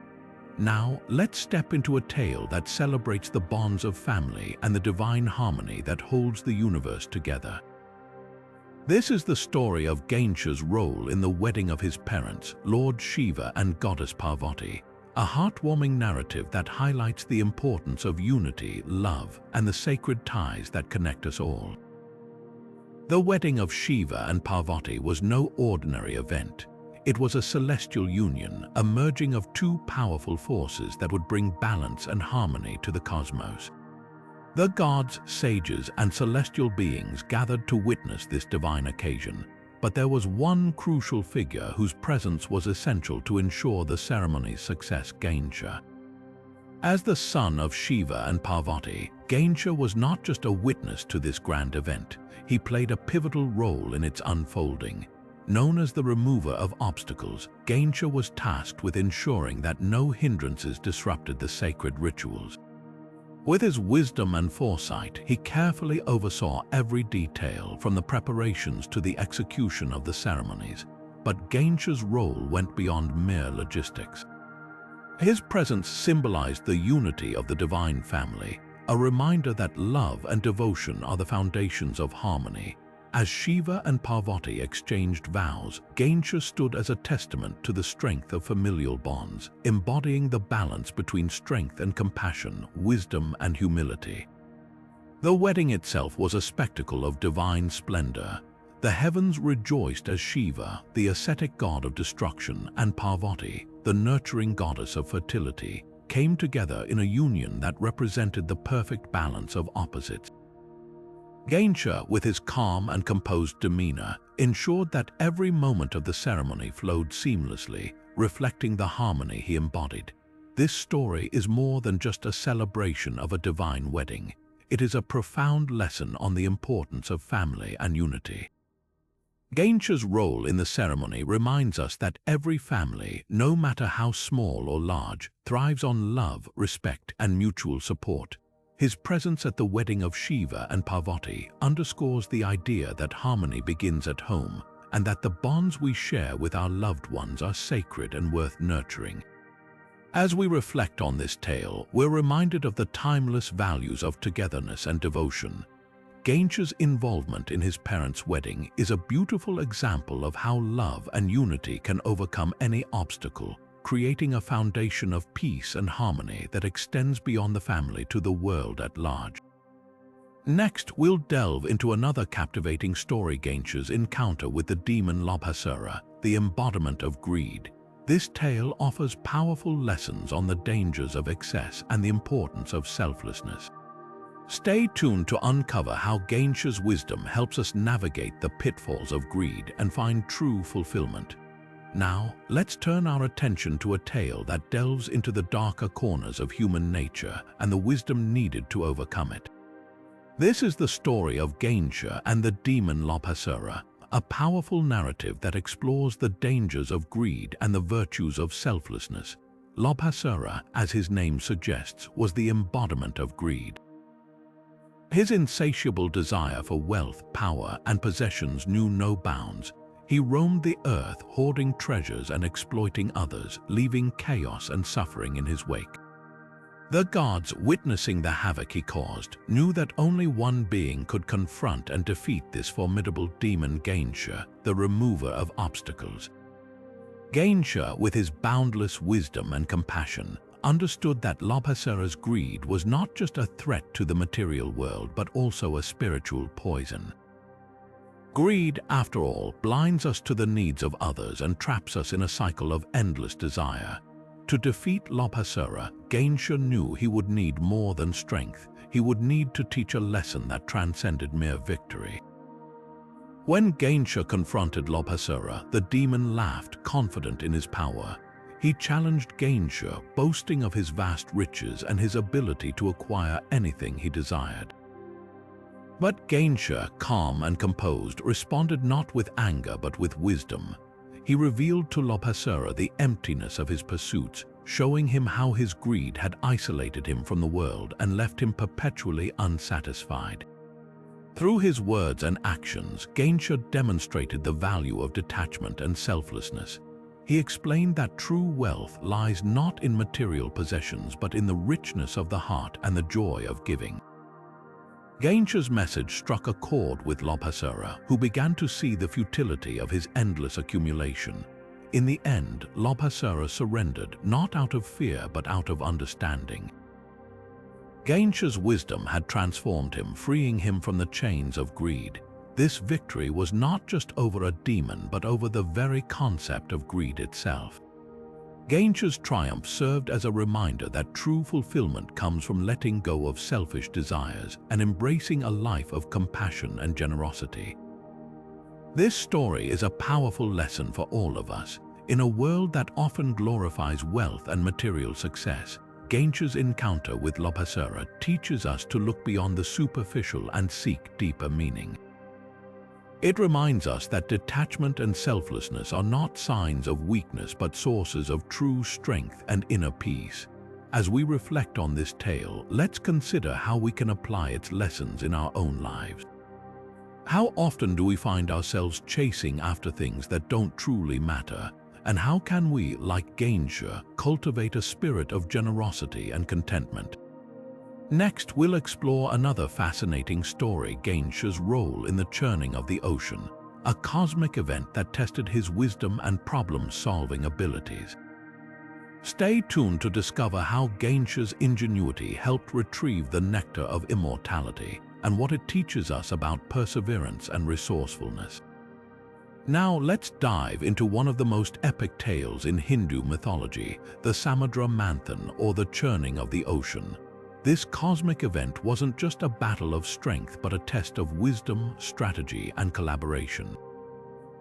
Now, let's step into a tale that celebrates the bonds of family and the divine harmony that holds the universe together. This is the story of Ganesha's role in the wedding of his parents, Lord Shiva and Goddess Parvati, a heartwarming narrative that highlights the importance of unity, love, and the sacred ties that connect us all. The wedding of Shiva and Parvati was no ordinary event. It was a celestial union, a merging of two powerful forces that would bring balance and harmony to the cosmos. The gods, sages, and celestial beings gathered to witness this divine occasion, but there was one crucial figure whose presence was essential to ensure the ceremony's success: Ganesha. As the son of Shiva and Parvati, Ganesha was not just a witness to this grand event, he played a pivotal role in its unfolding. Known as the remover of obstacles, Ganesha was tasked with ensuring that no hindrances disrupted the sacred rituals. With his wisdom and foresight, he carefully oversaw every detail, from the preparations to the execution of the ceremonies. But Ganesha's role went beyond mere logistics. His presence symbolized the unity of the divine family, a reminder that love and devotion are the foundations of harmony. As Shiva and Parvati exchanged vows, Ganesha stood as a testament to the strength of familial bonds, embodying the balance between strength and compassion, wisdom and humility. The wedding itself was a spectacle of divine splendor. The heavens rejoiced as Shiva, the ascetic god of destruction, and Parvati, the nurturing goddess of fertility, came together in a union that represented the perfect balance of opposites. Ganesha, with his calm and composed demeanor, ensured that every moment of the ceremony flowed seamlessly, reflecting the harmony he embodied. This story is more than just a celebration of a divine wedding. It is a profound lesson on the importance of family and unity. Ganesha's role in the ceremony reminds us that every family, no matter how small or large, thrives on love, respect, and mutual support. His presence at the wedding of Shiva and Parvati underscores the idea that harmony begins at home, and that the bonds we share with our loved ones are sacred and worth nurturing. As we reflect on this tale, we're reminded of the timeless values of togetherness and devotion. Ganesha's involvement in his parents' wedding is a beautiful example of how love and unity can overcome any obstacle, creating a foundation of peace and harmony that extends beyond the family to the world at large. Next, we'll delve into another captivating story: Ganesha's encounter with the demon Lobhasura, the embodiment of greed. This tale offers powerful lessons on the dangers of excess and the importance of selflessness. Stay tuned to uncover how Ganesha's wisdom helps us navigate the pitfalls of greed and find true fulfillment. Now, let's turn our attention to a tale that delves into the darker corners of human nature and the wisdom needed to overcome it. This is the story of Ganesha and the demon Lobhasura, a powerful narrative that explores the dangers of greed and the virtues of selflessness. Lobhasura, as his name suggests, was the embodiment of greed. His insatiable desire for wealth, power, and possessions knew no bounds. He roamed the earth, hoarding treasures and exploiting others, leaving chaos and suffering in his wake. The gods, witnessing the havoc he caused, knew that only one being could confront and defeat this formidable demon, Ganesha, the remover of obstacles. Ganesha, with his boundless wisdom and compassion, understood that Lobhasura's greed was not just a threat to the material world but also a spiritual poison. Greed, after all, blinds us to the needs of others and traps us in a cycle of endless desire. To defeat Lobhasura, Ganesha knew he would need more than strength. He would need to teach a lesson that transcended mere victory. When Ganesha confronted Lobhasura, the demon laughed, confident in his power. He challenged Ganesha, boasting of his vast riches and his ability to acquire anything he desired. But Ganesha, calm and composed, responded not with anger but with wisdom. He revealed to Lobhasura the emptiness of his pursuits, showing him how his greed had isolated him from the world and left him perpetually unsatisfied. Through his words and actions, Ganesha demonstrated the value of detachment and selflessness. He explained that true wealth lies not in material possessions but in the richness of the heart and the joy of giving. Ganesha's message struck a chord with Lobhasura, who began to see the futility of his endless accumulation. In the end, Lobhasura surrendered, not out of fear but out of understanding. Ganesha's wisdom had transformed him, freeing him from the chains of greed. This victory was not just over a demon but over the very concept of greed itself. Ganesha's triumph served as a reminder that true fulfillment comes from letting go of selfish desires and embracing a life of compassion and generosity. This story is a powerful lesson for all of us. In a world that often glorifies wealth and material success, Ganesha's encounter with Lobhasura teaches us to look beyond the superficial and seek deeper meaning. It reminds us that detachment and selflessness are not signs of weakness but sources of true strength and inner peace. As we reflect on this tale, let's consider how we can apply its lessons in our own lives. How often do we find ourselves chasing after things that don't truly matter? And how can we, like Ganesha, cultivate a spirit of generosity and contentment? Next, we'll explore another fascinating story, Ganesha's role in the churning of the ocean, a cosmic event that tested his wisdom and problem-solving abilities. Stay tuned to discover how Ganesha's ingenuity helped retrieve the nectar of immortality and what it teaches us about perseverance and resourcefulness. Now let's dive into one of the most epic tales in Hindu mythology, the Samudra Manthan, or the churning of the ocean. This cosmic event wasn't just a battle of strength but a test of wisdom, strategy, and collaboration.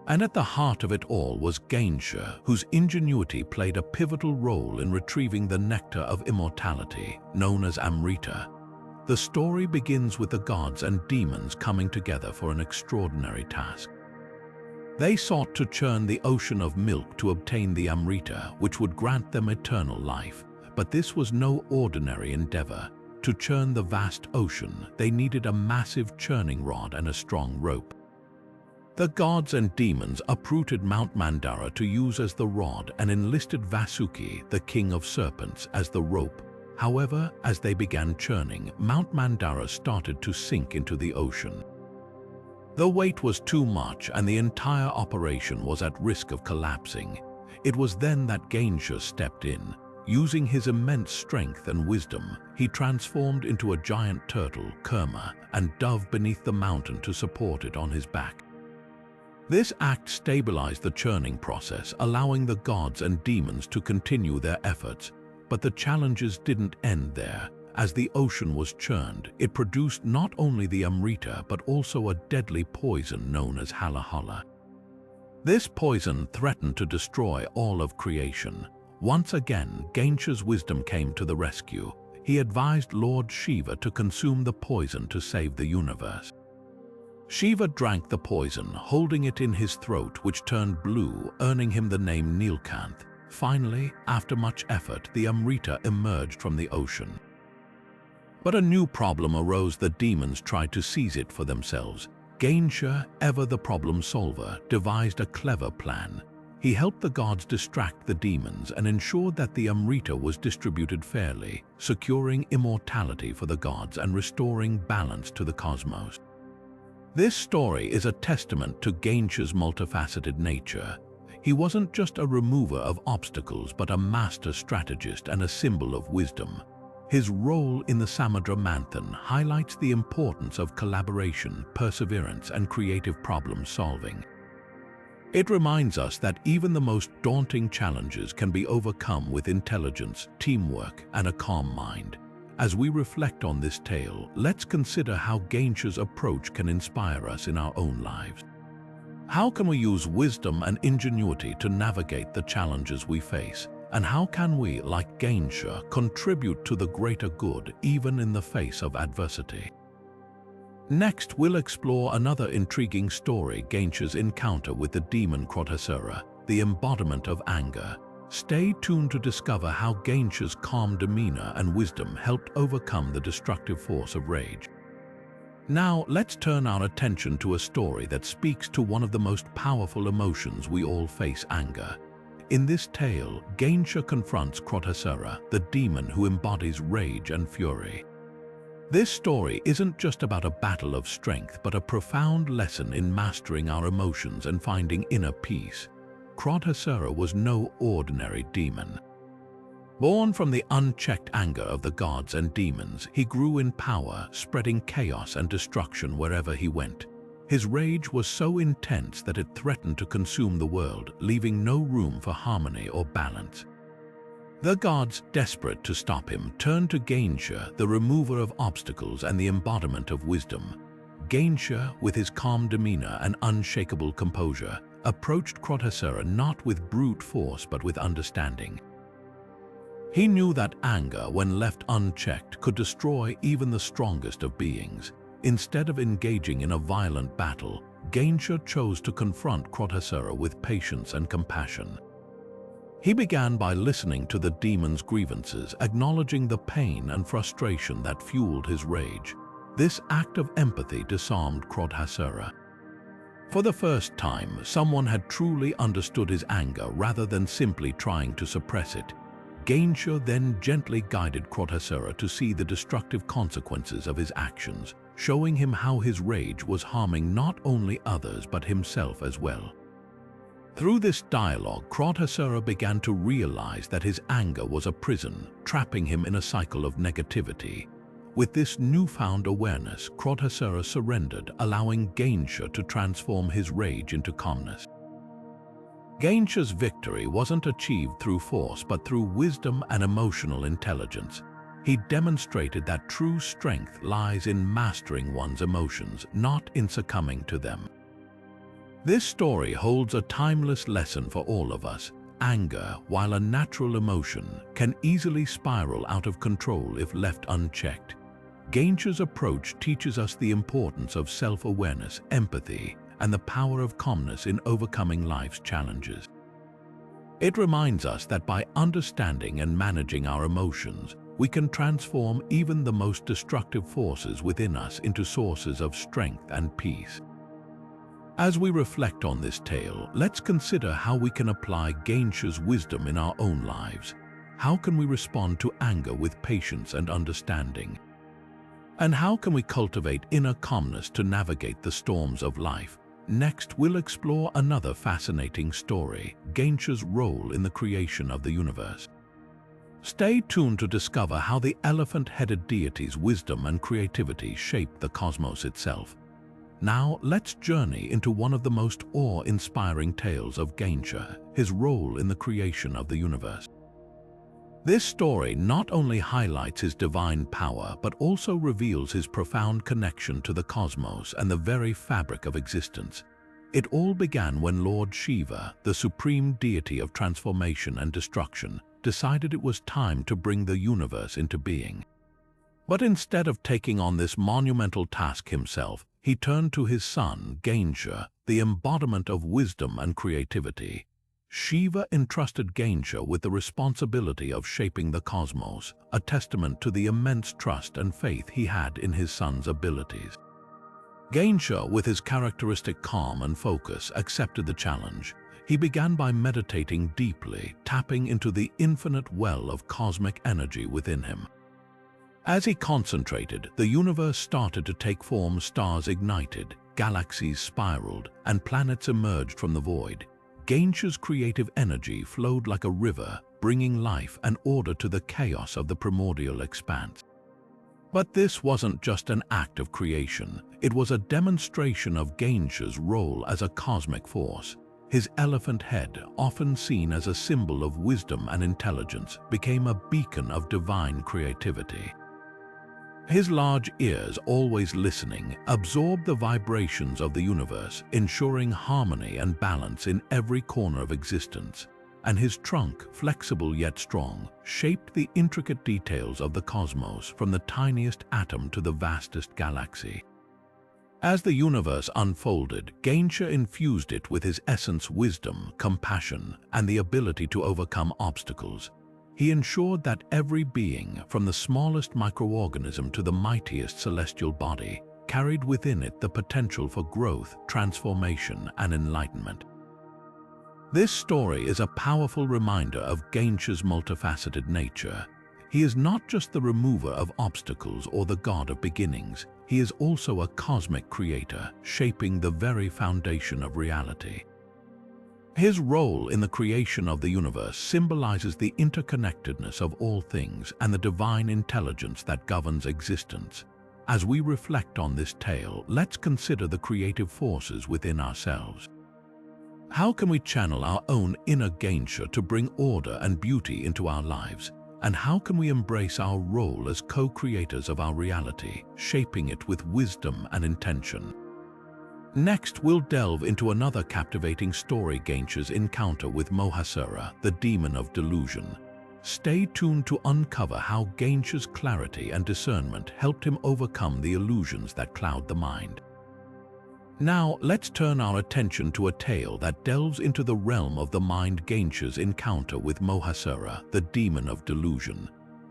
And at the heart of it all was Ganesha, whose ingenuity played a pivotal role in retrieving the nectar of immortality, known as Amrita. The story begins with the gods and demons coming together for an extraordinary task. They sought to churn the ocean of milk to obtain the Amrita, which would grant them eternal life. But this was no ordinary endeavor. To churn the vast ocean, they needed a massive churning rod and a strong rope. The gods and demons uprooted Mount Mandara to use as the rod and enlisted Vasuki, the king of serpents, as the rope. However, as they began churning, Mount Mandara started to sink into the ocean. The weight was too much and the entire operation was at risk of collapsing. It was then that Ganesha stepped in. Using his immense strength and wisdom, he transformed into a giant turtle, Kurma, and dove beneath the mountain to support it on his back. This act stabilized the churning process, allowing the gods and demons to continue their efforts. But the challenges didn't end there. As the ocean was churned, it produced not only the Amrita but also a deadly poison known as Halahala. This poison threatened to destroy all of creation. Once again, Ganesha's wisdom came to the rescue. he advised Lord Shiva to consume the poison to save the universe. Shiva drank the poison, holding it in his throat, which turned blue, earning him the name Nilkanth. Finally, after much effort, the Amrita emerged from the ocean. But a new problem arose. The demons tried to seize it for themselves. Ganesha, ever the problem solver, devised a clever plan. He helped the gods distract the demons and ensured that the Amrita was distributed fairly, securing immortality for the gods and restoring balance to the cosmos. This story is a testament to Ganesha's multifaceted nature. He wasn't just a remover of obstacles, but a master strategist and a symbol of wisdom. His role in the Samudra Manthan highlights the importance of collaboration, perseverance, and creative problem-solving. It reminds us that even the most daunting challenges can be overcome with intelligence, teamwork, and a calm mind. As we reflect on this tale, let's consider how Ganesha's approach can inspire us in our own lives. How can we use wisdom and ingenuity to navigate the challenges we face? And how can we, like Ganesha, contribute to the greater good even in the face of adversity? Next, we'll explore another intriguing story, Ganesha's encounter with the demon Krodhasura, the embodiment of anger. Stay tuned to discover how Ganesha's calm demeanor and wisdom helped overcome the destructive force of rage. Now, let's turn our attention to a story that speaks to one of the most powerful emotions we all face: anger. In this tale, Ganesha confronts Krodhasura, the demon who embodies rage and fury. This story isn't just about a battle of strength, but a profound lesson in mastering our emotions and finding inner peace. Krodhasura was no ordinary demon. Born from the unchecked anger of the gods and demons, he grew in power, spreading chaos and destruction wherever he went. His rage was so intense that it threatened to consume the world, leaving no room for harmony or balance. The gods, desperate to stop him, turned to Ganesha, the remover of obstacles and the embodiment of wisdom. Ganesha, with his calm demeanor and unshakable composure, approached Krodhasura not with brute force but with understanding. He knew that anger, when left unchecked, could destroy even the strongest of beings. Instead of engaging in a violent battle, Ganesha chose to confront Krodhasura with patience and compassion. He began by listening to the demon's grievances, acknowledging the pain and frustration that fueled his rage. This act of empathy disarmed Krodhasura. For the first time, someone had truly understood his anger rather than simply trying to suppress it. Ganesha then gently guided Krodhasura to see the destructive consequences of his actions, showing him how his rage was harming not only others but himself as well. Through this dialogue, Krodhasura began to realize that his anger was a prison, trapping him in a cycle of negativity. With this newfound awareness, Krodhasura surrendered, allowing Ganesha to transform his rage into calmness. Ganesha's victory wasn't achieved through force but through wisdom and emotional intelligence. He demonstrated that true strength lies in mastering one's emotions, not in succumbing to them. This story holds a timeless lesson for all of us. Anger, while a natural emotion, can easily spiral out of control if left unchecked. Ganesha's approach teaches us the importance of self-awareness, empathy, and the power of calmness in overcoming life's challenges. It reminds us that by understanding and managing our emotions, we can transform even the most destructive forces within us into sources of strength and peace. As we reflect on this tale, let's consider how we can apply Ganesha's wisdom in our own lives. How can we respond to anger with patience and understanding? And how can we cultivate inner calmness to navigate the storms of life? Next, we'll explore another fascinating story, Ganesha's role in the creation of the universe. Stay tuned to discover how the elephant-headed deity's wisdom and creativity shaped the cosmos itself. Now, let's journey into one of the most awe-inspiring tales of Ganesha, his role in the creation of the universe. This story not only highlights his divine power, but also reveals his profound connection to the cosmos and the very fabric of existence. It all began when Lord Shiva, the supreme deity of transformation and destruction, decided it was time to bring the universe into being. But instead of taking on this monumental task himself, he turned to his son, Ganesha, the embodiment of wisdom and creativity. Shiva entrusted Ganesha with the responsibility of shaping the cosmos, a testament to the immense trust and faith he had in his son's abilities. Ganesha, with his characteristic calm and focus, accepted the challenge. He began by meditating deeply, tapping into the infinite well of cosmic energy within him. As he concentrated, the universe started to take form. Stars ignited, galaxies spiraled, and planets emerged from the void. Ganesha's creative energy flowed like a river, bringing life and order to the chaos of the primordial expanse. But this wasn't just an act of creation. It was a demonstration of Ganesha's role as a cosmic force. His elephant head, often seen as a symbol of wisdom and intelligence, became a beacon of divine creativity. His large ears, always listening, absorbed the vibrations of the universe, ensuring harmony and balance in every corner of existence. And his trunk, flexible yet strong, shaped the intricate details of the cosmos, from the tiniest atom to the vastest galaxy. As the universe unfolded, Ganesha infused it with his essence: wisdom, compassion, and the ability to overcome obstacles. He ensured that every being, from the smallest microorganism to the mightiest celestial body, carried within it the potential for growth, transformation, and enlightenment. This story is a powerful reminder of Ganesha's multifaceted nature. He is not just the remover of obstacles or the god of beginnings. He is also a cosmic creator, shaping the very foundation of reality. His role in the creation of the universe symbolizes the interconnectedness of all things and the divine intelligence that governs existence. As we reflect on this tale, let's consider the creative forces within ourselves. How can we channel our own inner Ganesha to bring order and beauty into our lives? And how can we embrace our role as co-creators of our reality, shaping it with wisdom and intention? Next, we'll delve into another captivating story: Ganesha's encounter with Mahasura, the demon of delusion. Stay tuned to uncover how Ganesha's clarity and discernment helped him overcome the illusions that cloud the mind. Now, let's turn our attention to a tale that delves into the realm of the mind: Ganesha's encounter with Mahasura, the demon of delusion.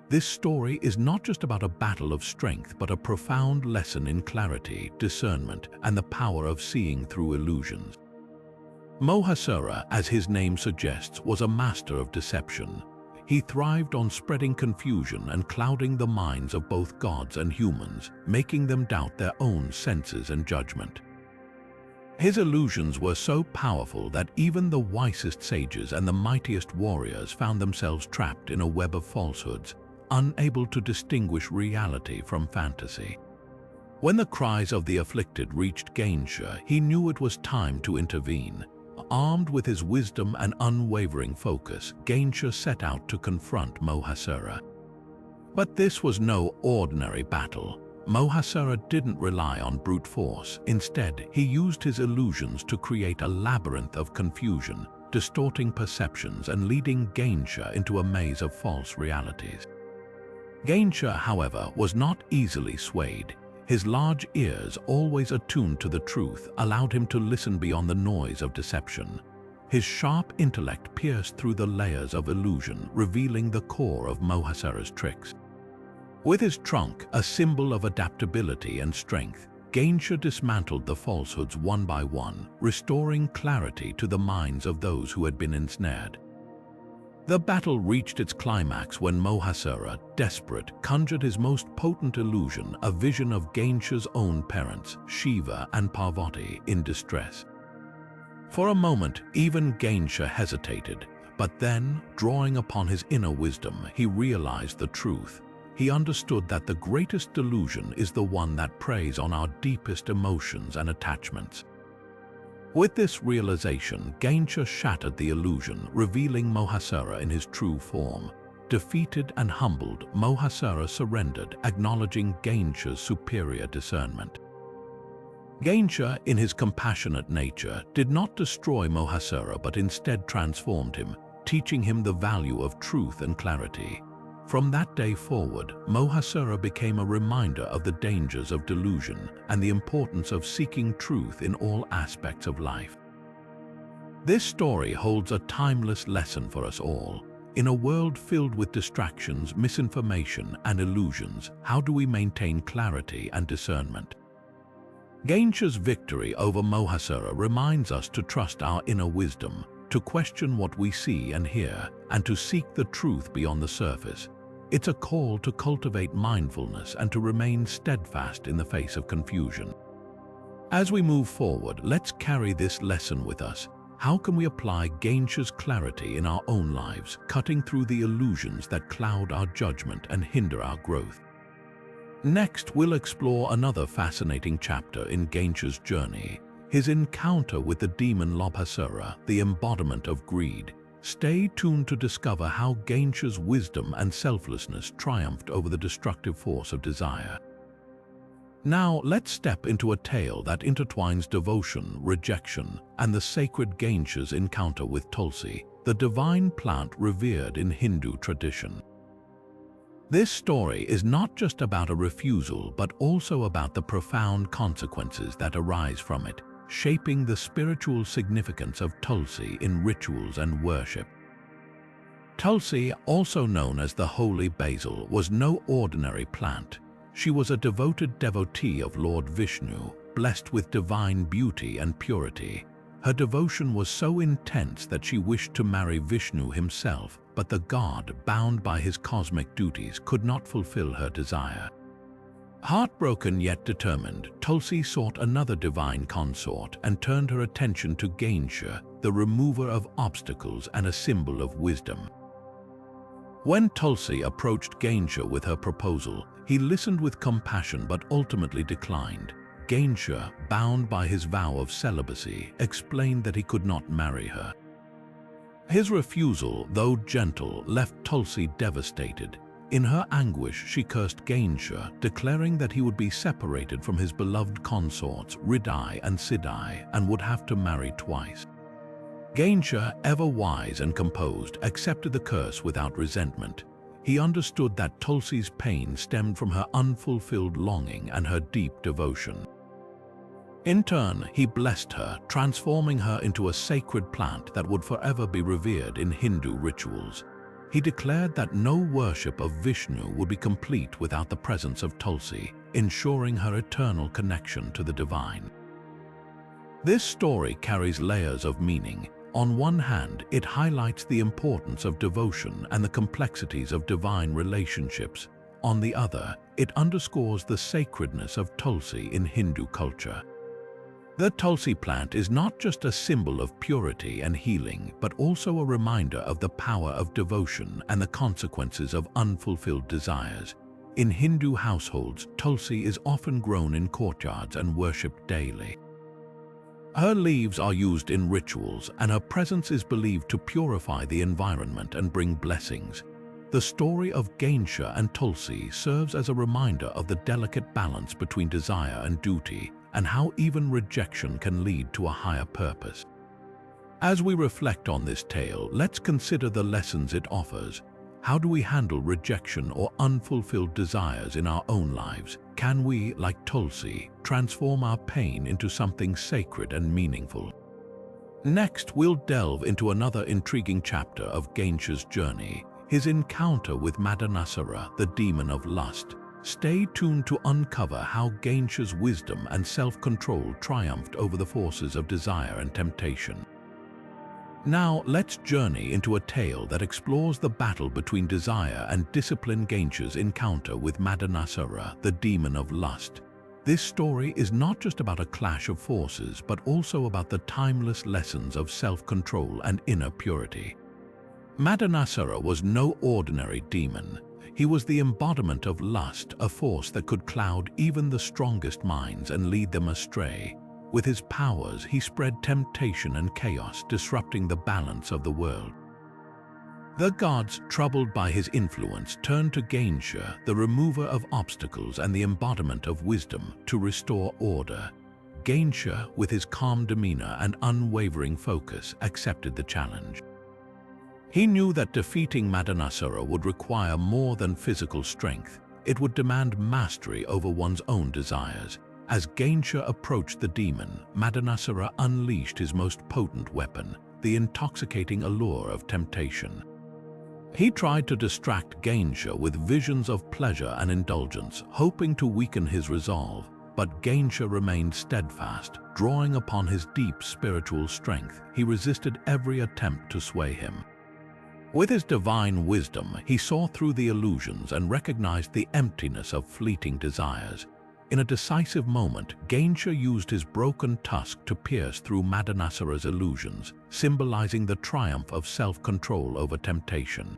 This story is not just about a battle of strength, but a profound lesson in clarity, discernment, and the power of seeing through illusions. Mahasura, as his name suggests, was a master of deception. He thrived on spreading confusion and clouding the minds of both gods and humans, making them doubt their own senses and judgment. His illusions were so powerful that even the wisest sages and the mightiest warriors found themselves trapped in a web of falsehoods, unable to distinguish reality from fantasy. When the cries of the afflicted reached Ganesha, he knew it was time to intervene. Armed with his wisdom and unwavering focus, Ganesha set out to confront Mahasura. But this was no ordinary battle. Mahasura didn't rely on brute force. Instead, he used his illusions to create a labyrinth of confusion, distorting perceptions and leading Ganesha into a maze of false realities. Ganesha, however, was not easily swayed. His large ears, always attuned to the truth, allowed him to listen beyond the noise of deception. His sharp intellect pierced through the layers of illusion, revealing the core of Mahasura's tricks. With his trunk, a symbol of adaptability and strength, Ganesha dismantled the falsehoods one by one, restoring clarity to the minds of those who had been ensnared. The battle reached its climax when Mahasura, desperate, conjured his most potent illusion, a vision of Ganesha's own parents, Shiva and Parvati, in distress. For a moment, even Ganesha hesitated, but then, drawing upon his inner wisdom, he realized the truth. He understood that the greatest delusion is the one that preys on our deepest emotions and attachments. With this realization, Ganesha shattered the illusion, revealing Mahasura in his true form. Defeated and humbled, Mahasura surrendered, acknowledging Ganesha's superior discernment. Ganesha, in his compassionate nature, did not destroy Mahasura but instead transformed him, teaching him the value of truth and clarity. From that day forward, Mahasura became a reminder of the dangers of delusion and the importance of seeking truth in all aspects of life. This story holds a timeless lesson for us all. In a world filled with distractions, misinformation, and illusions, how do we maintain clarity and discernment? Ganesha's victory over Mahasura reminds us to trust our inner wisdom, to question what we see and hear, and to seek the truth beyond the surface. It's a call to cultivate mindfulness and to remain steadfast in the face of confusion. As we move forward, let's carry this lesson with us. How can we apply Ganesha's clarity in our own lives, cutting through the illusions that cloud our judgment and hinder our growth? Next, we'll explore another fascinating chapter in Ganesha's journey, his encounter with the demon Lobhasura, the embodiment of greed. Stay tuned to discover how Ganesha's wisdom and selflessness triumphed over the destructive force of desire. Now, let's step into a tale that intertwines devotion, rejection, and the sacred Ganesha's encounter with Tulsi, the divine plant revered in Hindu tradition. This story is not just about a refusal, but also about the profound consequences that arise from it, shaping the spiritual significance of Tulsi in rituals and worship. Tulsi, also known as the Holy Basil, was no ordinary plant. She was a devoted devotee of Lord Vishnu, blessed with divine beauty and purity. Her devotion was so intense that she wished to marry Vishnu himself, but the god, bound by his cosmic duties, could not fulfill her desire. Heartbroken yet determined, Tulsi sought another divine consort and turned her attention to Ganesha, the remover of obstacles and a symbol of wisdom. When Tulsi approached Ganesha with her proposal, he listened with compassion but ultimately declined. Ganesha, bound by his vow of celibacy, explained that he could not marry her. His refusal, though gentle, left Tulsi devastated. In her anguish, she cursed Ganesha, declaring that he would be separated from his beloved consorts, Hridai and Siddhi, and would have to marry twice. Ganesha, ever wise and composed, accepted the curse without resentment. He understood that Tulsi's pain stemmed from her unfulfilled longing and her deep devotion. In turn, he blessed her, transforming her into a sacred plant that would forever be revered in Hindu rituals. He declared that no worship of Vishnu would be complete without the presence of Tulsi, ensuring her eternal connection to the divine. This story carries layers of meaning. On one hand, it highlights the importance of devotion and the complexities of divine relationships. On the other, it underscores the sacredness of Tulsi in Hindu culture. The Tulsi plant is not just a symbol of purity and healing, but also a reminder of the power of devotion and the consequences of unfulfilled desires. In Hindu households, Tulsi is often grown in courtyards and worshipped daily. Her leaves are used in rituals, and her presence is believed to purify the environment and bring blessings. The story of Ganesha and Tulsi serves as a reminder of the delicate balance between desire and duty, and how even rejection can lead to a higher purpose. As we reflect on this tale, let's consider the lessons it offers. How do we handle rejection or unfulfilled desires in our own lives? Can we, like Tulsi, transform our pain into something sacred and meaningful? Next, we'll delve into another intriguing chapter of Ganesha's journey, his encounter with Madanasara, the demon of lust. Stay tuned to uncover how Ganesha's wisdom and self-control triumphed over the forces of desire and temptation. Now, let's journey into a tale that explores the battle between desire and discipline. Ganesha's encounter with Madanasara, the demon of lust. This story is not just about a clash of forces, but also about the timeless lessons of self-control and inner purity. Madanasara was no ordinary demon. He was the embodiment of lust, a force that could cloud even the strongest minds and lead them astray. With his powers, he spread temptation and chaos, disrupting the balance of the world. The gods, troubled by his influence, turned to Ganesha, the remover of obstacles and the embodiment of wisdom, to restore order. Ganesha, with his calm demeanor and unwavering focus, accepted the challenge. He knew that defeating Madanasara would require more than physical strength. It would demand mastery over one's own desires. As Ganesha approached the demon, Madanasara unleashed his most potent weapon, the intoxicating allure of temptation. He tried to distract Ganesha with visions of pleasure and indulgence, hoping to weaken his resolve. But Ganesha remained steadfast, drawing upon his deep spiritual strength. He resisted every attempt to sway him. With his divine wisdom, he saw through the illusions and recognized the emptiness of fleeting desires. In a decisive moment, Ganesha used his broken tusk to pierce through Madanasara's illusions, symbolizing the triumph of self-control over temptation.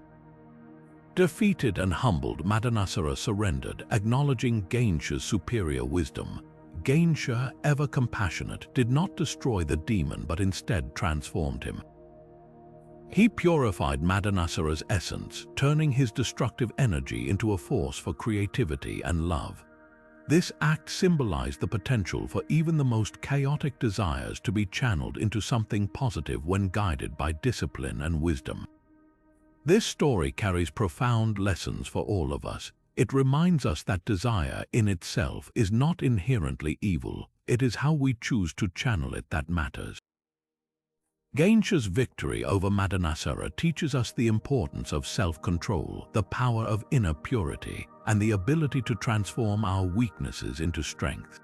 Defeated and humbled, Madanasara surrendered, acknowledging Ganesha's superior wisdom. Ganesha, ever compassionate, did not destroy the demon but instead transformed him. He purified Madanasara's essence, turning his destructive energy into a force for creativity and love. This act symbolized the potential for even the most chaotic desires to be channeled into something positive when guided by discipline and wisdom. This story carries profound lessons for all of us. It reminds us that desire in itself is not inherently evil. It is how we choose to channel it that matters. Ganesha's victory over Madanasara teaches us the importance of self-control, the power of inner purity, and the ability to transform our weaknesses into strength.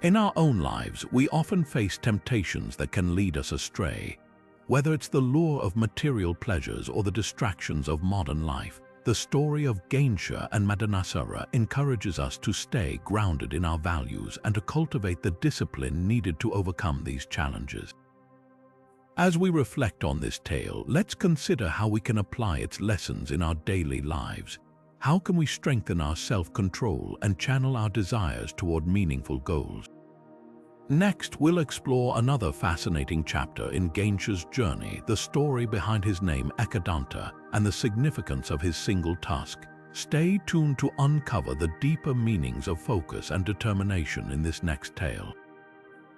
In our own lives, we often face temptations that can lead us astray. Whether it's the lure of material pleasures or the distractions of modern life, the story of Ganesha and Madanasara encourages us to stay grounded in our values and to cultivate the discipline needed to overcome these challenges. As we reflect on this tale, let's consider how we can apply its lessons in our daily lives. How can we strengthen our self-control and channel our desires toward meaningful goals? Next, we'll explore another fascinating chapter in Ganesha's journey, the story behind his name Ekadanta and the significance of his single tusk. Stay tuned to uncover the deeper meanings of focus and determination in this next tale.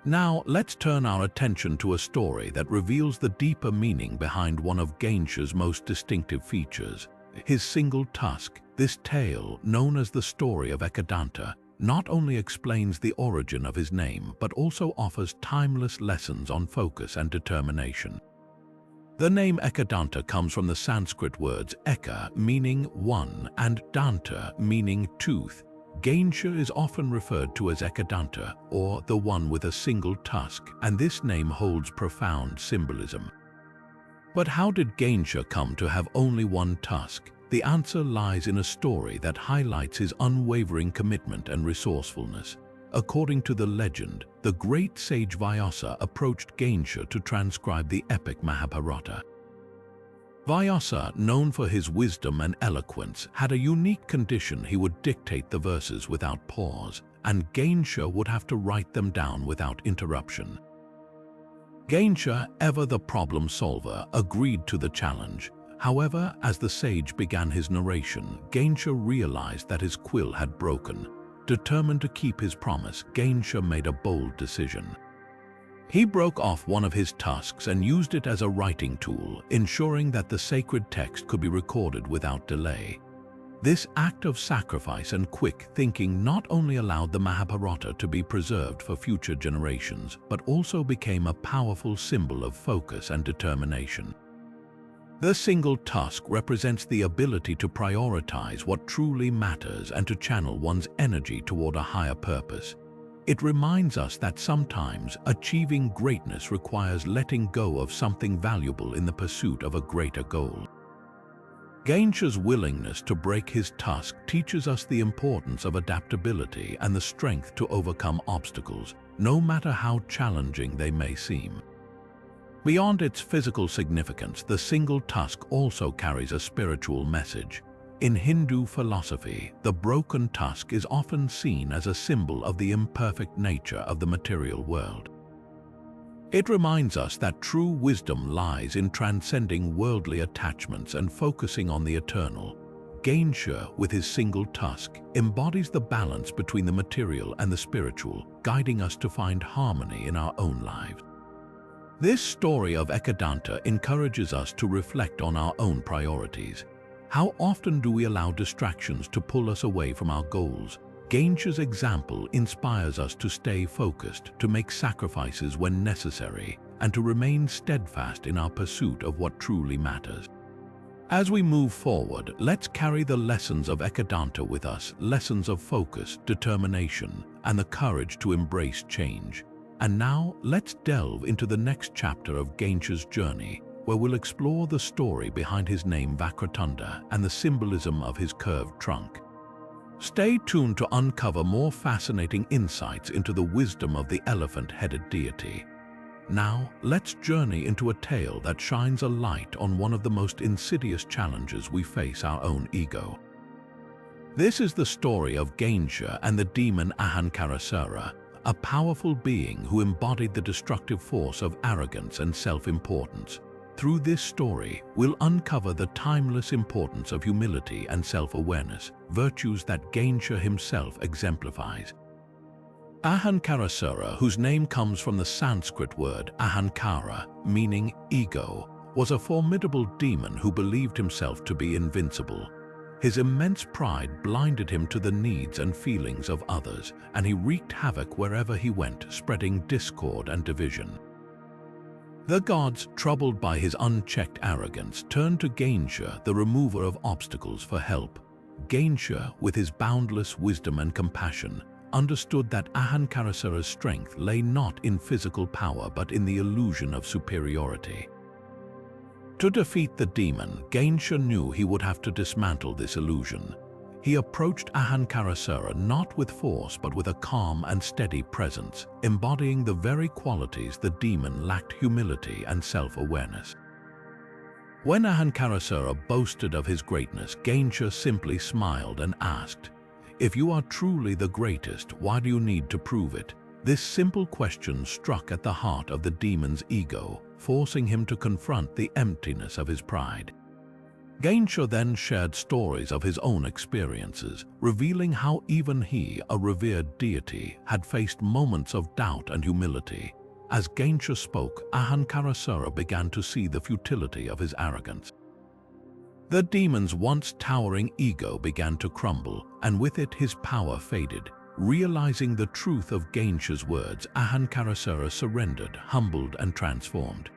Now, let's turn our attention to a story that reveals the deeper meaning behind one of Ganesha's most distinctive features, his single tusk. This tale, known as the story of Ekadanta, not only explains the origin of his name, but also offers timeless lessons on focus and determination. The name Ekadanta comes from the Sanskrit words Eka, meaning one, and Danta, meaning tooth. Ganesha is often referred to as Ekadanta, or the one with a single tusk, and this name holds profound symbolism. But how did Ganesha come to have only one tusk? The answer lies in a story that highlights his unwavering commitment and resourcefulness. According to the legend, the great sage Vyasa approached Ganesha to transcribe the epic Mahabharata. Vyasa, known for his wisdom and eloquence, had a unique condition: he would dictate the verses without pause, and Ganesha would have to write them down without interruption. Ganesha, ever the problem solver, agreed to the challenge. However, as the sage began his narration, Ganesha realized that his quill had broken. Determined to keep his promise, Ganesha made a bold decision. He broke off one of his tusks and used it as a writing tool, ensuring that the sacred text could be recorded without delay. This act of sacrifice and quick thinking not only allowed the Mahabharata to be preserved for future generations, but also became a powerful symbol of focus and determination. The single tusk represents the ability to prioritize what truly matters and to channel one's energy toward a higher purpose. It reminds us that sometimes achieving greatness requires letting go of something valuable in the pursuit of a greater goal. Ganesha's willingness to break his tusk teaches us the importance of adaptability and the strength to overcome obstacles, no matter how challenging they may seem. Beyond its physical significance, the single tusk also carries a spiritual message. In Hindu philosophy, the broken tusk is often seen as a symbol of the imperfect nature of the material world. It reminds us that true wisdom lies in transcending worldly attachments and focusing on the eternal. Ganesha, with his single tusk, embodies the balance between the material and the spiritual, guiding us to find harmony in our own lives. This story of Ekadanta encourages us to reflect on our own priorities. How often do we allow distractions to pull us away from our goals? Ganesha's example inspires us to stay focused, to make sacrifices when necessary, and to remain steadfast in our pursuit of what truly matters. As we move forward, let's carry the lessons of Ekadanta with us, lessons of focus, determination, and the courage to embrace change. And now, let's delve into the next chapter of Ganesha's journey, where we'll explore the story behind his name Vakratunda and the symbolism of his curved trunk. Stay tuned to uncover more fascinating insights into the wisdom of the elephant-headed deity. Now, let's journey into a tale that shines a light on one of the most insidious challenges we face, our own ego. This is the story of Ganesha and the demon Ahankarasura, a powerful being who embodied the destructive force of arrogance and self-importance. Through this story, we'll uncover the timeless importance of humility and self-awareness, virtues that Ganesha himself exemplifies. Ahankarasura, whose name comes from the Sanskrit word ahankara, meaning ego, was a formidable demon who believed himself to be invincible. His immense pride blinded him to the needs and feelings of others, and he wreaked havoc wherever he went, spreading discord and division. The gods, troubled by his unchecked arrogance, turned to Ganesha, the remover of obstacles, for help. Ganesha, with his boundless wisdom and compassion, understood that Ahankarasura's strength lay not in physical power but in the illusion of superiority. To defeat the demon, Ganesha knew he would have to dismantle this illusion. He approached Ahankarasura not with force but with a calm and steady presence, embodying the very qualities the demon lacked: humility and self-awareness. When Ahankarasura boasted of his greatness, Ganesha simply smiled and asked, "If you are truly the greatest, why do you need to prove it?" This simple question struck at the heart of the demon's ego, forcing him to confront the emptiness of his pride. Ganesha then shared stories of his own experiences, revealing how even he, a revered deity, had faced moments of doubt and humility. As Ganesha spoke, Ahankarasura began to see the futility of his arrogance. The demon's once towering ego began to crumble, and with it his power faded. Realizing the truth of Ganesha's words, Ahankarasura surrendered, humbled and transformed.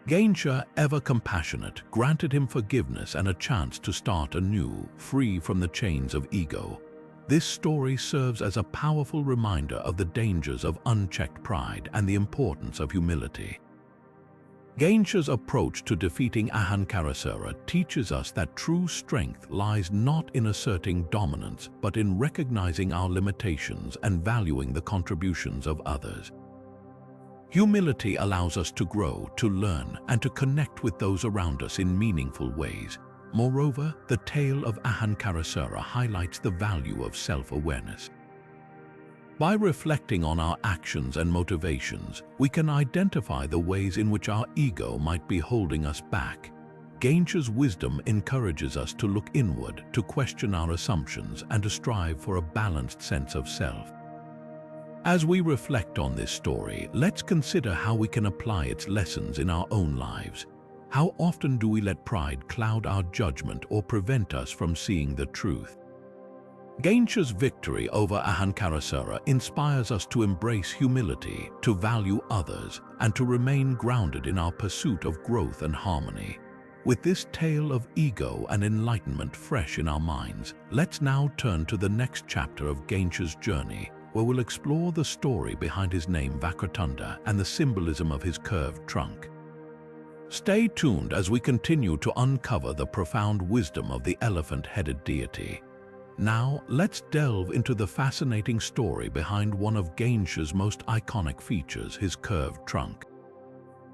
Ganesha, ever compassionate, granted him forgiveness and a chance to start anew, free from the chains of ego. This story serves as a powerful reminder of the dangers of unchecked pride and the importance of humility. Ganesha's approach to defeating Ahankarasura teaches us that true strength lies not in asserting dominance, but in recognizing our limitations and valuing the contributions of others. Humility allows us to grow, to learn, and to connect with those around us in meaningful ways. Moreover, the tale of Ahankarasura highlights the value of self-awareness. By reflecting on our actions and motivations, we can identify the ways in which our ego might be holding us back. Ganesha's wisdom encourages us to look inward, to question our assumptions, and to strive for a balanced sense of self. As we reflect on this story, let's consider how we can apply its lessons in our own lives. How often do we let pride cloud our judgment or prevent us from seeing the truth? Ganesha's victory over Ahankarasura inspires us to embrace humility, to value others, and to remain grounded in our pursuit of growth and harmony. With this tale of ego and enlightenment fresh in our minds, let's now turn to the next chapter of Ganesha's journey, where we'll explore the story behind his name Vakratunda and the symbolism of his curved trunk. Stay tuned as we continue to uncover the profound wisdom of the elephant-headed deity. Now, let's delve into the fascinating story behind one of Ganesha's most iconic features, his curved trunk.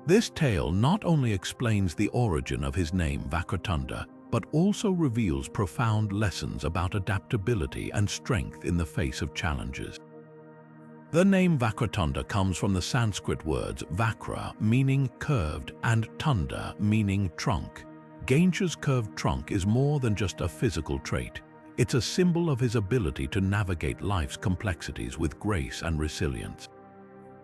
This tale not only explains the origin of his name Vakratunda, but also reveals profound lessons about adaptability and strength in the face of challenges. The name Vakratunda comes from the Sanskrit words Vakra, meaning curved, and Tunda, meaning trunk. Ganesha's curved trunk is more than just a physical trait. It's a symbol of his ability to navigate life's complexities with grace and resilience.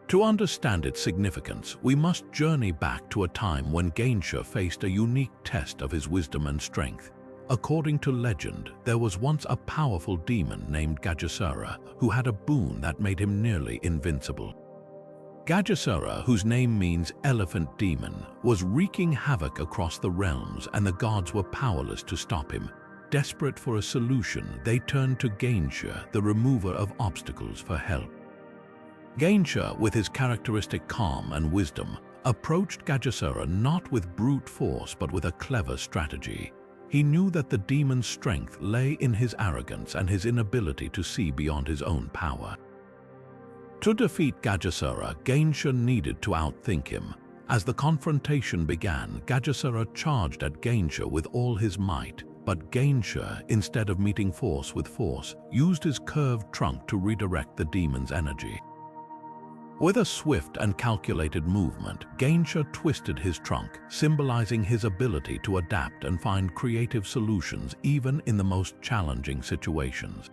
To understand its significance, we must journey back to a time when Ganesha faced a unique test of his wisdom and strength. According to legend, there was once a powerful demon named Ganesha who had a boon that made him nearly invincible. Ganesha, whose name means elephant demon, was wreaking havoc across the realms, and the gods were powerless to stop him. Desperate for a solution, they turned to Ganesha, the remover of obstacles, for help. Ganesha, with his characteristic calm and wisdom, approached Ganesha not with brute force but with a clever strategy. He knew that the demon's strength lay in his arrogance and his inability to see beyond his own power. To defeat Ganesha needed to outthink him. As the confrontation began, Ganesha charged at Ganesha with all his might, but Ganesha, instead of meeting force with force, used his curved trunk to redirect the demon's energy. With a swift and calculated movement, Ganesha twisted his trunk, symbolizing his ability to adapt and find creative solutions even in the most challenging situations.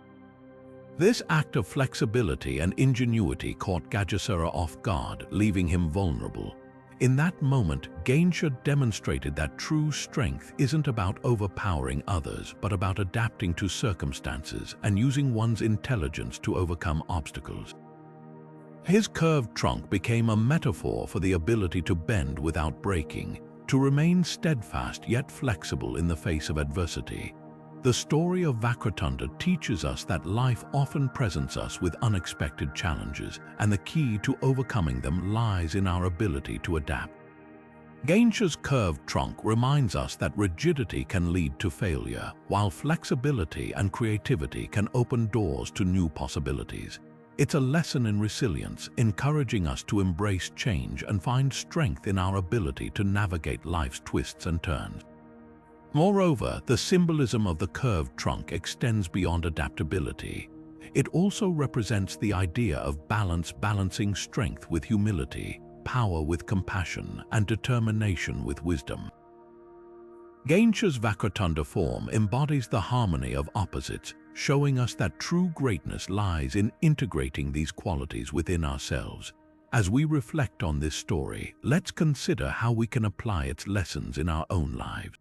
This act of flexibility and ingenuity caught Ganesha off guard, leaving him vulnerable. In that moment, Ganesha demonstrated that true strength isn't about overpowering others, but about adapting to circumstances and using one's intelligence to overcome obstacles. His curved trunk became a metaphor for the ability to bend without breaking, to remain steadfast yet flexible in the face of adversity. The story of Vajratunda teaches us that life often presents us with unexpected challenges, and the key to overcoming them lies in our ability to adapt. Ganesha's curved trunk reminds us that rigidity can lead to failure, while flexibility and creativity can open doors to new possibilities. It's a lesson in resilience, encouraging us to embrace change and find strength in our ability to navigate life's twists and turns. Moreover, the symbolism of the curved trunk extends beyond adaptability. It also represents the idea of balancing strength with humility, power with compassion, and determination with wisdom. Ganesha's Vajratunda form embodies the harmony of opposites, showing us that true greatness lies in integrating these qualities within ourselves. As we reflect on this story, let's consider how we can apply its lessons in our own lives.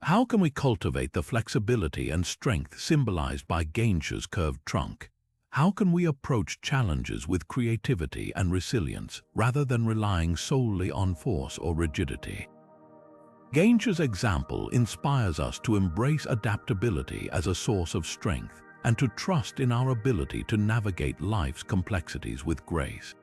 How can we cultivate the flexibility and strength symbolized by Ganesha's curved trunk? How can we approach challenges with creativity and resilience rather than relying solely on force or rigidity? Ganesha's example inspires us to embrace adaptability as a source of strength and to trust in our ability to navigate life's complexities with grace.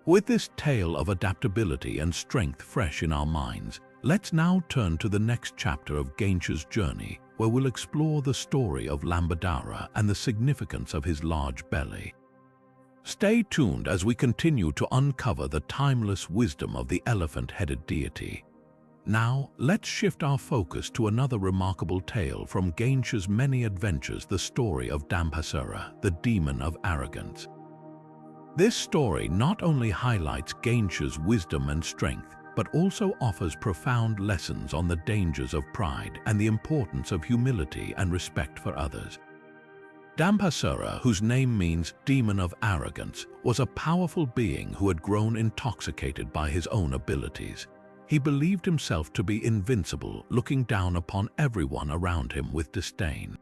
With this tale of adaptability and strength fresh in our minds, let's now turn to the next chapter of Ganesha's journey, where we'll explore the story of Lambadara and the significance of his large belly. Stay tuned as we continue to uncover the timeless wisdom of the elephant-headed deity. Now, let's shift our focus to another remarkable tale from Ganesha's many adventures, the story of Dambasara, the demon of arrogance. This story not only highlights Ganesha's wisdom and strength, but also offers profound lessons on the dangers of pride and the importance of humility and respect for others. Dambasara, whose name means demon of arrogance, was a powerful being who had grown intoxicated by his own abilities. He believed himself to be invincible, looking down upon everyone around him with disdain.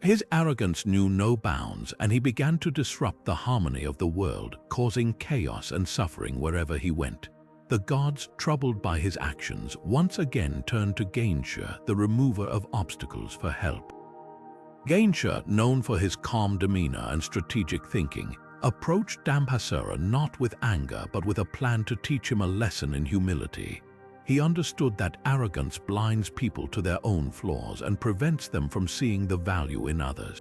His arrogance knew no bounds, and he began to disrupt the harmony of the world, causing chaos and suffering wherever he went. The gods, troubled by his actions, once again turned to Ganesha, the remover of obstacles, for help. Ganesha, known for his calm demeanor and strategic thinking, approached Dambasara not with anger but with a plan to teach him a lesson in humility. He understood that arrogance blinds people to their own flaws and prevents them from seeing the value in others.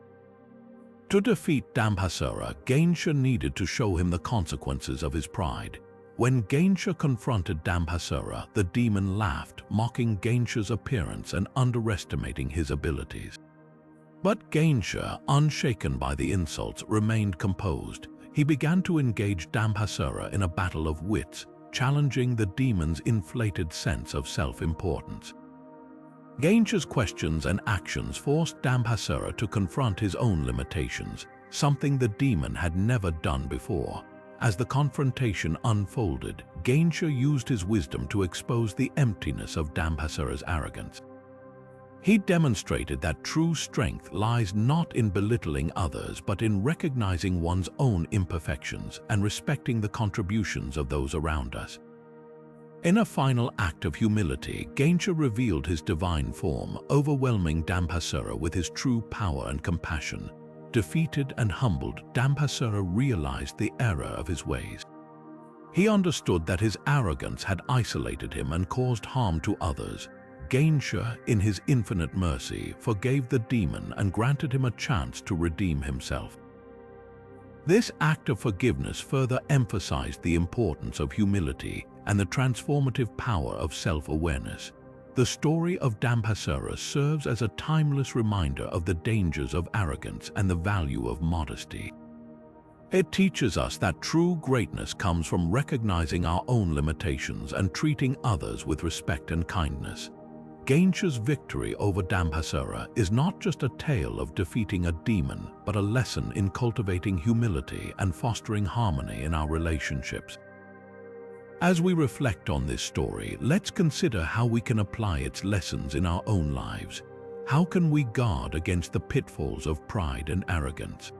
To defeat Dambasara, Ganesha needed to show him the consequences of his pride. When Ganesha confronted Dambasara, the demon laughed, mocking Ganesha's appearance and underestimating his abilities. But Ganesha, unshaken by the insults, remained composed. He began to engage Dambasara in a battle of wits, challenging the demon's inflated sense of self-importance. Ganesha's questions and actions forced Dambasara to confront his own limitations, something the demon had never done before. As the confrontation unfolded, Ganesha used his wisdom to expose the emptiness of Dambasara's arrogance. He demonstrated that true strength lies not in belittling others but in recognizing one's own imperfections and respecting the contributions of those around us. In a final act of humility, Ganesha revealed his divine form, overwhelming Dambasara with his true power and compassion. Defeated and humbled, Dambasara realized the error of his ways. He understood that his arrogance had isolated him and caused harm to others. Ganesha, in his infinite mercy, forgave the demon and granted him a chance to redeem himself. This act of forgiveness further emphasized the importance of humility and the transformative power of self-awareness. The story of Dambasara serves as a timeless reminder of the dangers of arrogance and the value of modesty. It teaches us that true greatness comes from recognizing our own limitations and treating others with respect and kindness. Ganesha's victory over Dambasara is not just a tale of defeating a demon, but a lesson in cultivating humility and fostering harmony in our relationships. As we reflect on this story, let's consider how we can apply its lessons in our own lives. How can we guard against the pitfalls of pride and arrogance?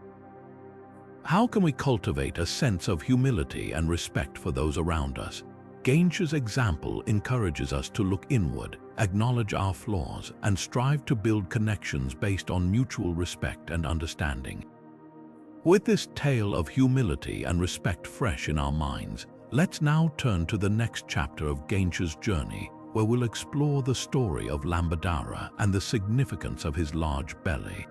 How can we cultivate a sense of humility and respect for those around us? Ganesha's example encourages us to look inward, acknowledge our flaws, and strive to build connections based on mutual respect and understanding. With this tale of humility and respect fresh in our minds, let's now turn to the next chapter of Ganesha's journey, where we'll explore the story of Lambadara and the significance of his large belly.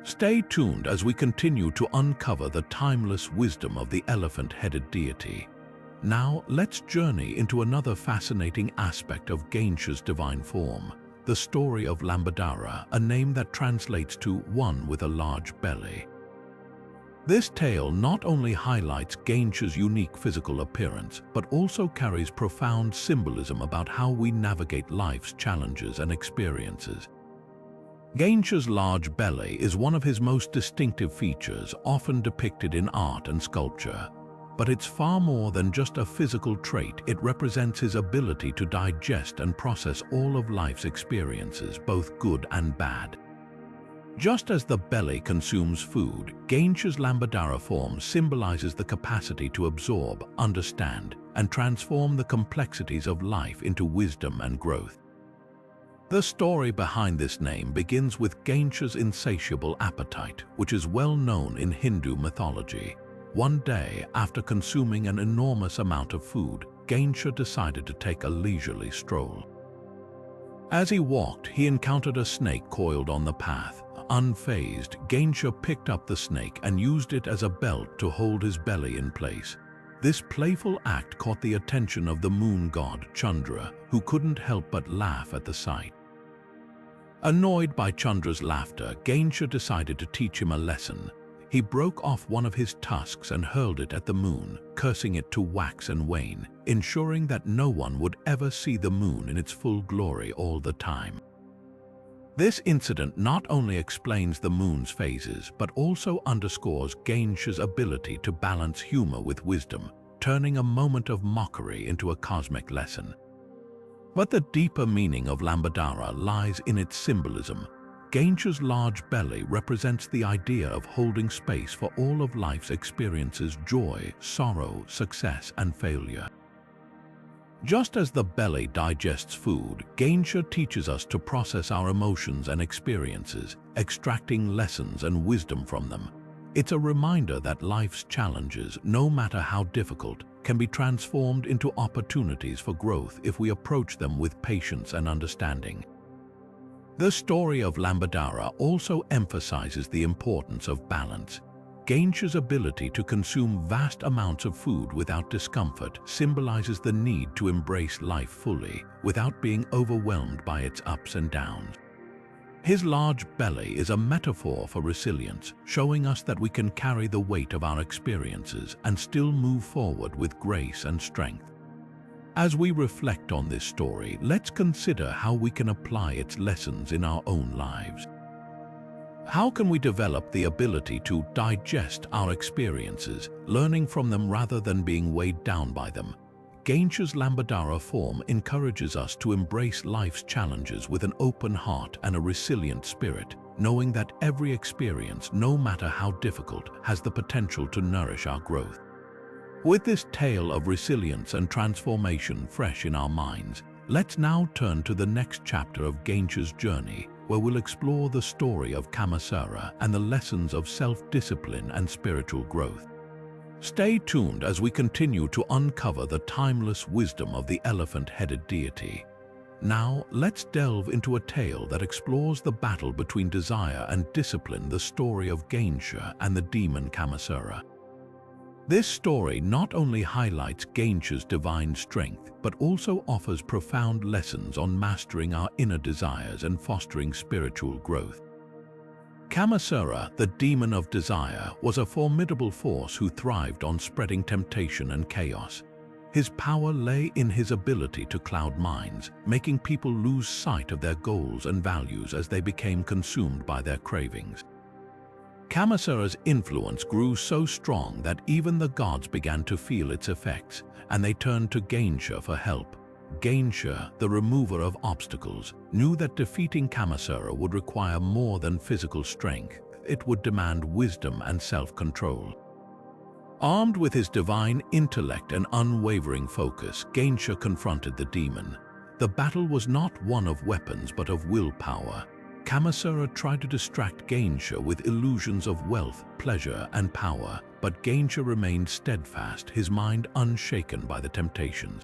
Stay tuned as we continue to uncover the timeless wisdom of the elephant-headed deity. Now, let's journey into another fascinating aspect of Ganesha's divine form, the story of Lambadara, a name that translates to one with a large belly. This tale not only highlights Ganesha's unique physical appearance, but also carries profound symbolism about how we navigate life's challenges and experiences. Ganesha's large belly is one of his most distinctive features, often depicted in art and sculpture. But it's far more than just a physical trait. It represents his ability to digest and process all of life's experiences, both good and bad. Just as the belly consumes food, Ganesha's Lambadara form symbolizes the capacity to absorb, understand, and transform the complexities of life into wisdom and growth. The story behind this name begins with Ganesha's insatiable appetite, which is well known in Hindu mythology. One day, after consuming an enormous amount of food, Ganesha decided to take a leisurely stroll. As he walked, he encountered a snake coiled on the path. Unfazed, Ganesha picked up the snake and used it as a belt to hold his belly in place. This playful act caught the attention of the moon god Chandra, who couldn't help but laugh at the sight. Annoyed by Chandra's laughter, Ganesha decided to teach him a lesson. He broke off one of his tusks and hurled it at the moon, cursing it to wax and wane, ensuring that no one would ever see the moon in its full glory all the time. This incident not only explains the moon's phases, but also underscores Ganesha's ability to balance humor with wisdom, turning a moment of mockery into a cosmic lesson. But the deeper meaning of Lambadara lies in its symbolism. Ganesha's large belly represents the idea of holding space for all of life's experiences: joy, sorrow, success, and failure. Just as the belly digests food, Ganesha teaches us to process our emotions and experiences, extracting lessons and wisdom from them. It's a reminder that life's challenges, no matter how difficult, can be transformed into opportunities for growth if we approach them with patience and understanding. The story of Lambadara also emphasizes the importance of balance. Ganesha's ability to consume vast amounts of food without discomfort symbolizes the need to embrace life fully, without being overwhelmed by its ups and downs. His large belly is a metaphor for resilience, showing us that we can carry the weight of our experiences and still move forward with grace and strength. As we reflect on this story, let's consider how we can apply its lessons in our own lives. How can we develop the ability to digest our experiences, learning from them rather than being weighed down by them? Ganesha's Lambadara form encourages us to embrace life's challenges with an open heart and a resilient spirit, knowing that every experience, no matter how difficult, has the potential to nourish our growth. With this tale of resilience and transformation fresh in our minds, let's now turn to the next chapter of Ganesha's journey, where we'll explore the story of Kamasura and the lessons of self-discipline and spiritual growth. Stay tuned as we continue to uncover the timeless wisdom of the elephant-headed deity. Now, let's delve into a tale that explores the battle between desire and discipline, the story of Ganesha and the demon Kamasura. This story not only highlights Ganesha's divine strength, but also offers profound lessons on mastering our inner desires and fostering spiritual growth. Kamasura, the demon of desire, was a formidable force who thrived on spreading temptation and chaos. His power lay in his ability to cloud minds, making people lose sight of their goals and values as they became consumed by their cravings. Kamasura's influence grew so strong that even the gods began to feel its effects, and they turned to Ganesha for help. Ganesha, the remover of obstacles, knew that defeating Kamasura would require more than physical strength. It would demand wisdom and self-control. Armed with his divine intellect and unwavering focus, Ganesha confronted the demon. The battle was not one of weapons but of willpower. Kamasura tried to distract Ganesha with illusions of wealth, pleasure, and power, but Ganesha remained steadfast, his mind unshaken by the temptations.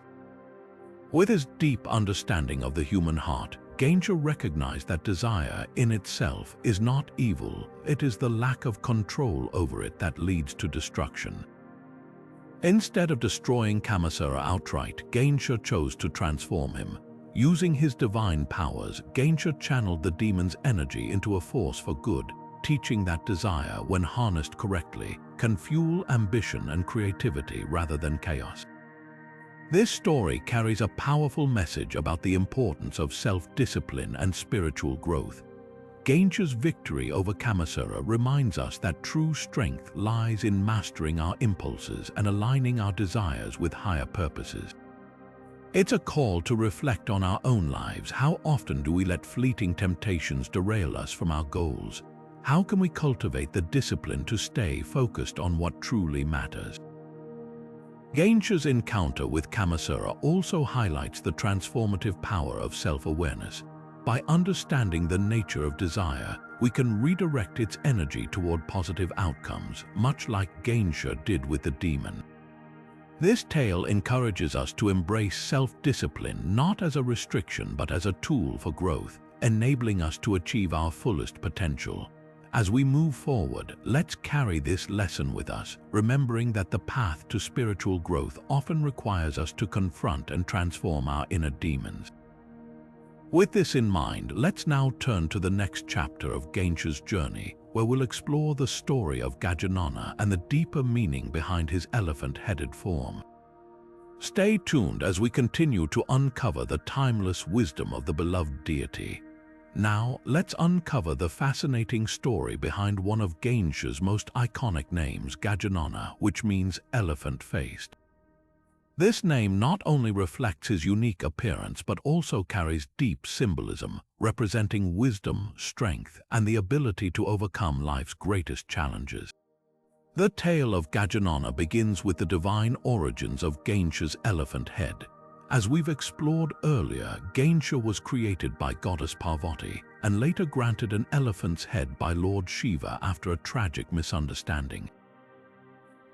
With his deep understanding of the human heart, Ganesha recognized that desire in itself is not evil, it is the lack of control over it that leads to destruction. Instead of destroying Kamasura outright, Ganesha chose to transform him. Using his divine powers, Ganesha channeled the demon's energy into a force for good, teaching that desire, when harnessed correctly, can fuel ambition and creativity rather than chaos. This story carries a powerful message about the importance of self-discipline and spiritual growth. Ganesha's victory over Kamasura reminds us that true strength lies in mastering our impulses and aligning our desires with higher purposes. It's a call to reflect on our own lives. How often do we let fleeting temptations derail us from our goals? How can we cultivate the discipline to stay focused on what truly matters? Ganesha's encounter with Kamasura also highlights the transformative power of self-awareness. By understanding the nature of desire, we can redirect its energy toward positive outcomes, much like Ganesha did with the demon. This tale encourages us to embrace self-discipline not as a restriction but as a tool for growth, enabling us to achieve our fullest potential. As we move forward, let's carry this lesson with us, remembering that the path to spiritual growth often requires us to confront and transform our inner demons. With this in mind, let's now turn to the next chapter of Ganesha's journey, where we'll explore the story of Gajanana and the deeper meaning behind his elephant-headed form. Stay tuned as we continue to uncover the timeless wisdom of the beloved deity. Now, let's uncover the fascinating story behind one of Ganesha's most iconic names, Gajanana, which means elephant-faced. This name not only reflects his unique appearance but also carries deep symbolism, representing wisdom, strength, and the ability to overcome life's greatest challenges. The tale of Gajanana begins with the divine origins of Ganesha's elephant head. As we've explored earlier, Ganesha was created by Goddess Parvati and later granted an elephant's head by Lord Shiva after a tragic misunderstanding.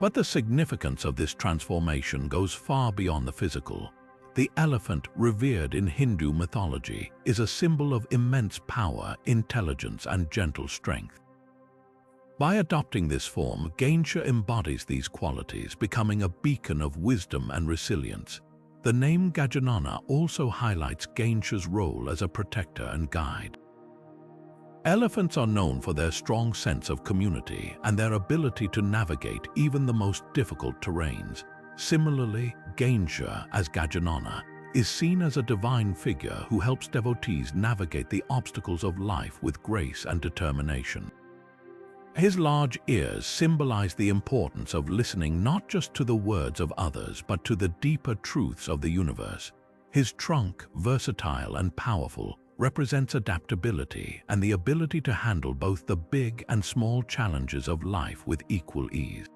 But the significance of this transformation goes far beyond the physical. The elephant, revered in Hindu mythology, is a symbol of immense power, intelligence, and gentle strength. By adopting this form, Ganesha embodies these qualities, becoming a beacon of wisdom and resilience. The name Gajanana also highlights Ganesha's role as a protector and guide. Elephants are known for their strong sense of community and their ability to navigate even the most difficult terrains. Similarly, Ganesha, as Gajanana, is seen as a divine figure who helps devotees navigate the obstacles of life with grace and determination. His large ears symbolize the importance of listening not just to the words of others but to the deeper truths of the universe. His trunk, versatile and powerful, represents adaptability and the ability to handle both the big and small challenges of life with equal ease.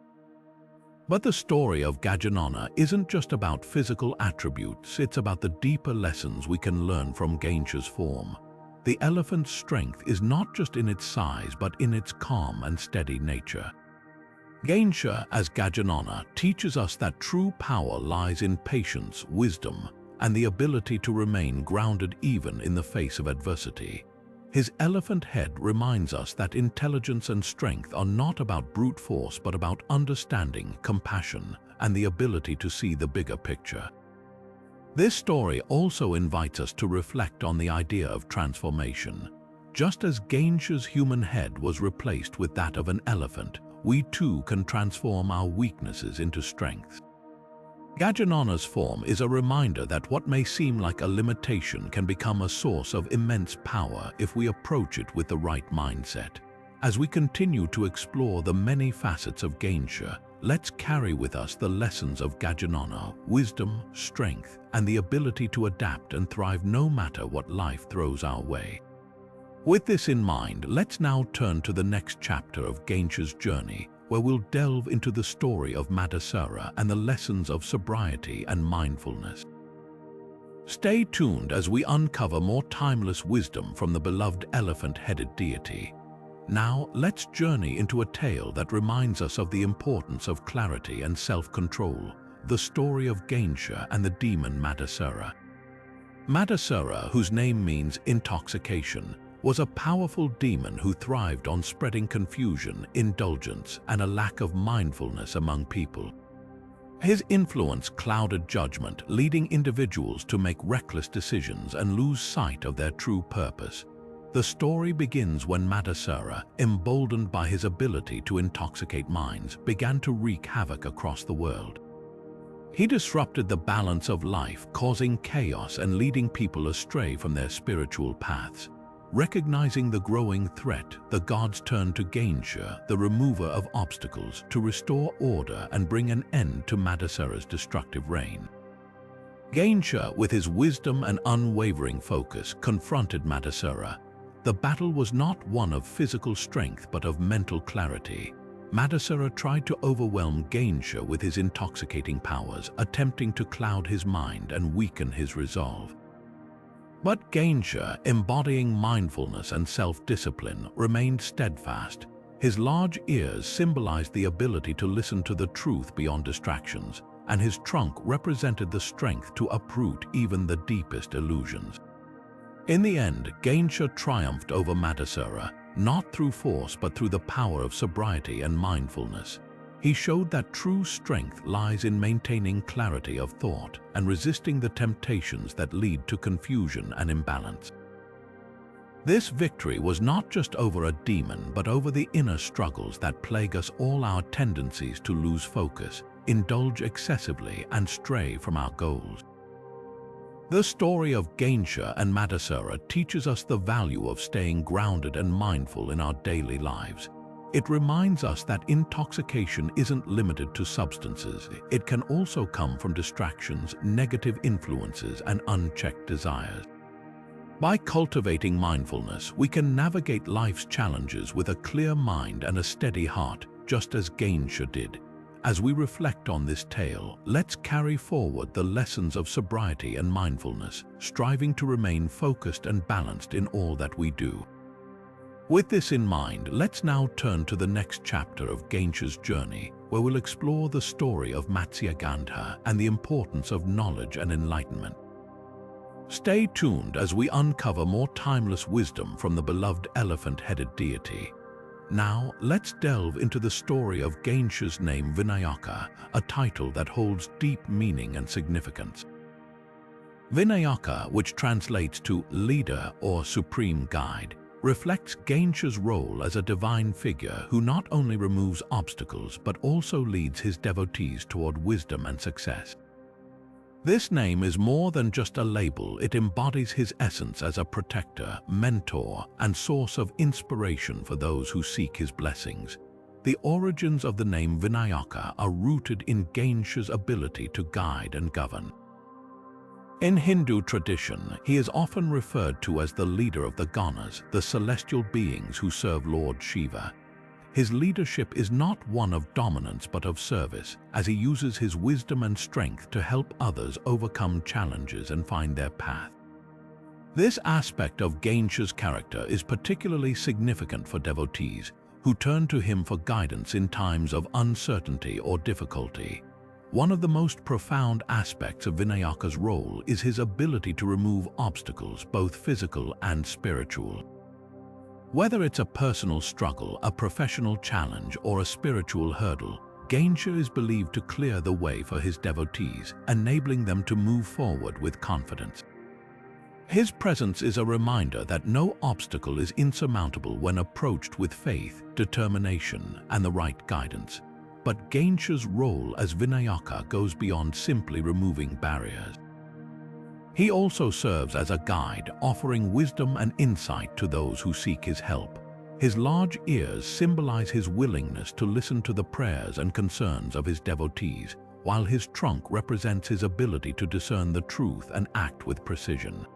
But the story of Gajanana isn't just about physical attributes, it's about the deeper lessons we can learn from Ganesha's form. The elephant's strength is not just in its size but in its calm and steady nature. Ganesha as Gajanana teaches us that true power lies in patience, wisdom, and the ability to remain grounded even in the face of adversity. His elephant head reminds us that intelligence and strength are not about brute force but about understanding, compassion, and the ability to see the bigger picture. This story also invites us to reflect on the idea of transformation. Just as Ganesha's human head was replaced with that of an elephant, we too can transform our weaknesses into strengths. Gajanana's form is a reminder that what may seem like a limitation can become a source of immense power if we approach it with the right mindset. As we continue to explore the many facets of Ganesha, let's carry with us the lessons of Gajanana: wisdom, strength, and the ability to adapt and thrive no matter what life throws our way. With this in mind, let's now turn to the next chapter of Ganesha's journey, where we'll delve into the story of Madasara and the lessons of sobriety and mindfulness. Stay tuned as we uncover more timeless wisdom from the beloved elephant-headed deity. Now, let's journey into a tale that reminds us of the importance of clarity and self-control, the story of Ganesha and the demon Madasara. Madasara, whose name means intoxication, was a powerful demon who thrived on spreading confusion, indulgence, and a lack of mindfulness among people. His influence clouded judgment, leading individuals to make reckless decisions and lose sight of their true purpose. The story begins when Madasara, emboldened by his ability to intoxicate minds, began to wreak havoc across the world. He disrupted the balance of life, causing chaos and leading people astray from their spiritual paths. Recognizing the growing threat, the gods turned to Ganesha, the remover of obstacles, to restore order and bring an end to Madasara's destructive reign. Ganesha, with his wisdom and unwavering focus, confronted Madasara. The battle was not one of physical strength but of mental clarity. Madasara tried to overwhelm Ganesha with his intoxicating powers, attempting to cloud his mind and weaken his resolve. But Ganesha, embodying mindfulness and self-discipline, remained steadfast. His large ears symbolized the ability to listen to the truth beyond distractions, and his trunk represented the strength to uproot even the deepest illusions. In the end, Ganesha triumphed over Madasara, not through force but through the power of sobriety and mindfulness. He showed that true strength lies in maintaining clarity of thought and resisting the temptations that lead to confusion and imbalance. This victory was not just over a demon but over the inner struggles that plague us all: our tendencies to lose focus, indulge excessively, and stray from our goals. The story of Ganesha and Madasara teaches us the value of staying grounded and mindful in our daily lives. It reminds us that intoxication isn't limited to substances. It can also come from distractions, negative influences, and unchecked desires. By cultivating mindfulness, we can navigate life's challenges with a clear mind and a steady heart, just as Ganesha did. As we reflect on this tale, let's carry forward the lessons of sobriety and mindfulness, striving to remain focused and balanced in all that we do. With this in mind, let's now turn to the next chapter of Ganesha's journey, where we'll explore the story of Matsyagandha and the importance of knowledge and enlightenment. Stay tuned as we uncover more timeless wisdom from the beloved elephant-headed deity. Now, let's delve into the story of Ganesha's name Vinayaka, a title that holds deep meaning and significance. Vinayaka, which translates to leader or supreme guide, reflects Ganesha's role as a divine figure who not only removes obstacles but also leads his devotees toward wisdom and success. This name is more than just a label. It embodies his essence as a protector, mentor, and source of inspiration for those who seek his blessings. The origins of the name Vinayaka are rooted in Ganesha's ability to guide and govern. In Hindu tradition, he is often referred to as the leader of the Ganas, the celestial beings who serve Lord Shiva. His leadership is not one of dominance but of service, as he uses his wisdom and strength to help others overcome challenges and find their path. This aspect of Ganesha's character is particularly significant for devotees who turn to him for guidance in times of uncertainty or difficulty. One of the most profound aspects of Vinayaka's role is his ability to remove obstacles, both physical and spiritual. Whether it's a personal struggle, a professional challenge, or a spiritual hurdle, Ganesha is believed to clear the way for his devotees, enabling them to move forward with confidence. His presence is a reminder that no obstacle is insurmountable when approached with faith, determination, and the right guidance. But Ganesha's role as Vinayaka goes beyond simply removing barriers. He also serves as a guide, offering wisdom and insight to those who seek his help. His large ears symbolize his willingness to listen to the prayers and concerns of his devotees, while his trunk represents his ability to discern the truth and act with precision.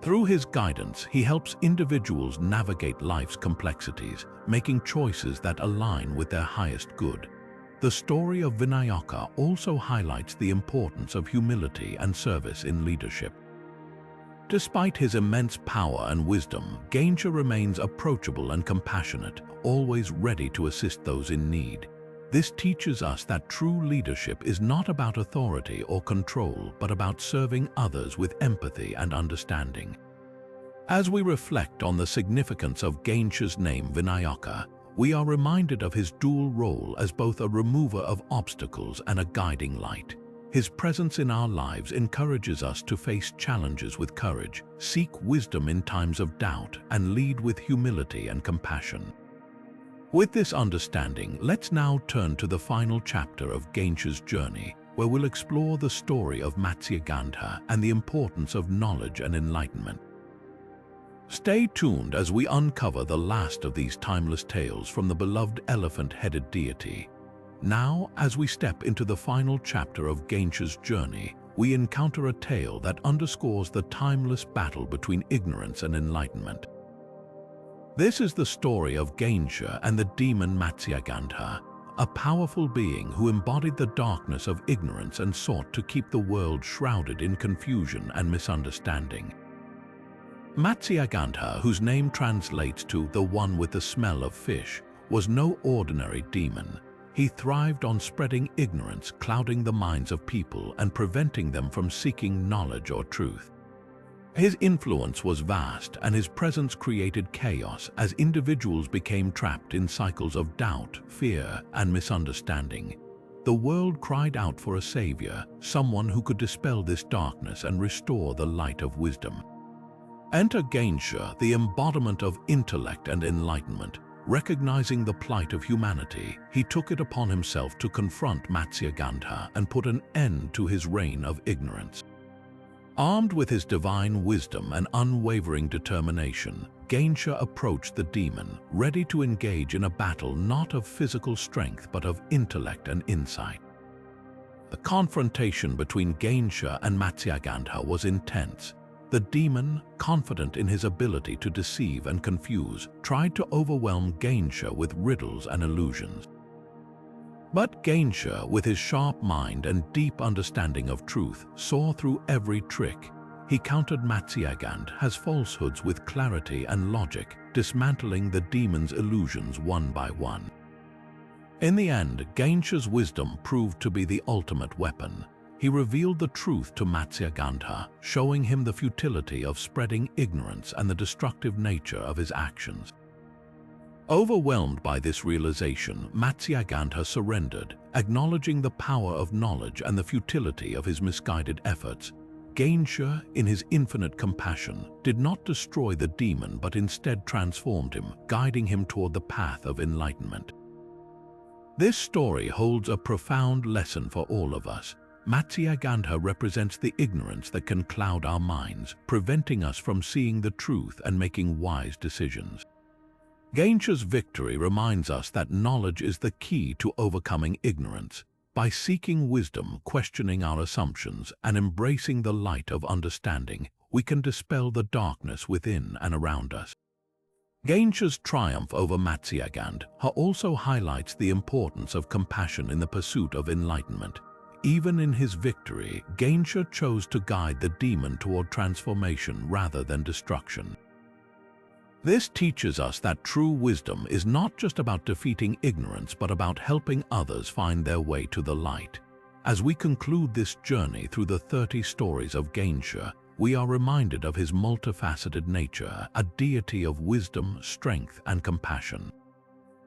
Through his guidance, he helps individuals navigate life's complexities, making choices that align with their highest good. The story of Vinayaka also highlights the importance of humility and service in leadership. Despite his immense power and wisdom, Ganesha remains approachable and compassionate, always ready to assist those in need. This teaches us that true leadership is not about authority or control, but about serving others with empathy and understanding. As we reflect on the significance of Ganesha's name Vinayaka, we are reminded of his dual role as both a remover of obstacles and a guiding light. His presence in our lives encourages us to face challenges with courage, seek wisdom in times of doubt, and lead with humility and compassion. With this understanding, let's now turn to the final chapter of Ganesha's journey, where we'll explore the story of Matsyagandha and the importance of knowledge and enlightenment. Stay tuned as we uncover the last of these timeless tales from the beloved elephant-headed deity. Now, as we step into the final chapter of Ganesha's journey, we encounter a tale that underscores the timeless battle between ignorance and enlightenment. This is the story of Ganesha and the demon Matsyagandha, a powerful being who embodied the darkness of ignorance and sought to keep the world shrouded in confusion and misunderstanding. Matsyagandha, whose name translates to the one with the smell of fish, was no ordinary demon. He thrived on spreading ignorance, clouding the minds of people and preventing them from seeking knowledge or truth. His influence was vast, and his presence created chaos as individuals became trapped in cycles of doubt, fear, and misunderstanding. The world cried out for a savior, someone who could dispel this darkness and restore the light of wisdom. Enter Ganesha, the embodiment of intellect and enlightenment. Recognizing the plight of humanity, he took it upon himself to confront Matsyagandha and put an end to his reign of ignorance. Armed with his divine wisdom and unwavering determination, Ganesha approached the demon, ready to engage in a battle not of physical strength but of intellect and insight. The confrontation between Ganesha and Matsyagandha was intense. The demon, confident in his ability to deceive and confuse, tried to overwhelm Ganesha with riddles and illusions. But Ganesha, with his sharp mind and deep understanding of truth, saw through every trick. He countered Matsyagandha's falsehoods with clarity and logic, dismantling the demon's illusions one by one. In the end, Ganesha's wisdom proved to be the ultimate weapon. He revealed the truth to Matsyagandha, showing him the futility of spreading ignorance and the destructive nature of his actions. Overwhelmed by this realization, Matsyagandha surrendered, acknowledging the power of knowledge and the futility of his misguided efforts. Ganesha, in his infinite compassion, did not destroy the demon but instead transformed him, guiding him toward the path of enlightenment. This story holds a profound lesson for all of us. Matsyagandha represents the ignorance that can cloud our minds, preventing us from seeing the truth and making wise decisions. Ganesha's victory reminds us that knowledge is the key to overcoming ignorance. By seeking wisdom, questioning our assumptions, and embracing the light of understanding, we can dispel the darkness within and around us. Ganesha's triumph over Matsyagandha also highlights the importance of compassion in the pursuit of enlightenment. Even in his victory, Ganesha chose to guide the demon toward transformation rather than destruction. This teaches us that true wisdom is not just about defeating ignorance, but about helping others find their way to the light. As we conclude this journey through the 30 stories of Ganesha, we are reminded of his multifaceted nature, a deity of wisdom, strength, and compassion.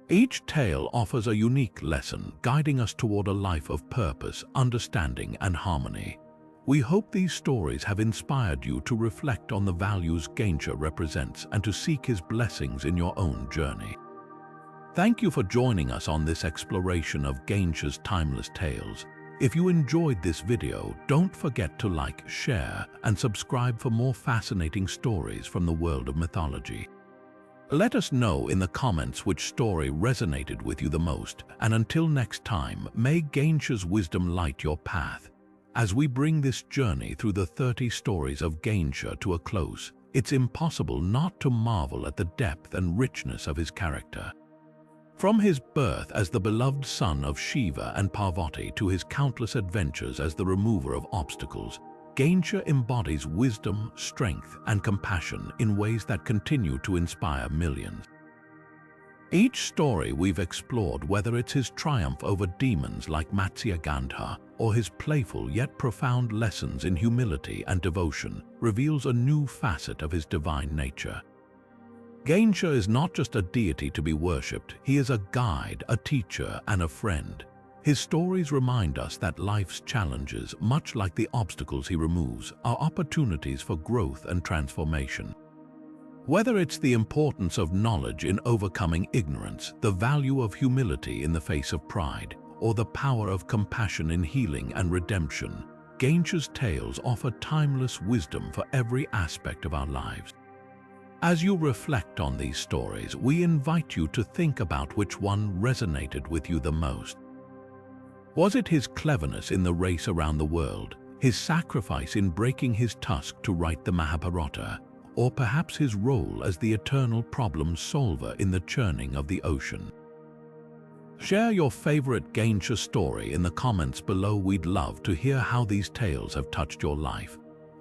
Each tale offers a unique lesson, guiding us toward a life of purpose, understanding, and harmony. We hope these stories have inspired you to reflect on the values Ganesha represents and to seek his blessings in your own journey. Thank you for joining us on this exploration of Ganesha's timeless tales. If you enjoyed this video, don't forget to like, share, and subscribe for more fascinating stories from the world of mythology. Let us know in the comments which story resonated with you the most, and until next time, may Ganesha's wisdom light your path. As we bring this journey through the 30 stories of Ganesha to a close, it's impossible not to marvel at the depth and richness of his character. From his birth as the beloved son of Shiva and Parvati to his countless adventures as the remover of obstacles, Ganesha embodies wisdom, strength, and compassion in ways that continue to inspire millions. Each story we've explored, whether it's his triumph over demons like Matsyagandha or his playful yet profound lessons in humility and devotion, reveals a new facet of his divine nature. Ganesha is not just a deity to be worshipped, he is a guide, a teacher, and a friend. His stories remind us that life's challenges, much like the obstacles he removes, are opportunities for growth and transformation. Whether it's the importance of knowledge in overcoming ignorance, the value of humility in the face of pride, or the power of compassion in healing and redemption, Ganesha's tales offer timeless wisdom for every aspect of our lives. As you reflect on these stories, we invite you to think about which one resonated with you the most. Was it his cleverness in the race around the world, his sacrifice in breaking his tusk to write the Mahabharata, or perhaps his role as the eternal problem solver in the churning of the ocean? Share your favorite Ganesha story in the comments below. We'd love to hear how these tales have touched your life.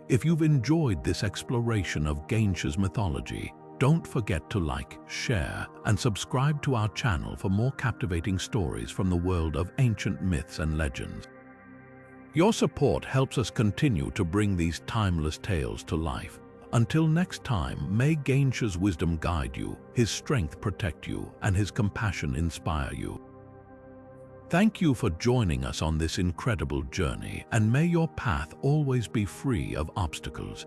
If you've enjoyed this exploration of Ganesha's mythology, don't forget to like, share, and subscribe to our channel for more captivating stories from the world of ancient myths and legends. Your support helps us continue to bring these timeless tales to life. Until next time, may Ganesha's wisdom guide you, his strength protect you, and his compassion inspire you. Thank you for joining us on this incredible journey, and may your path always be free of obstacles.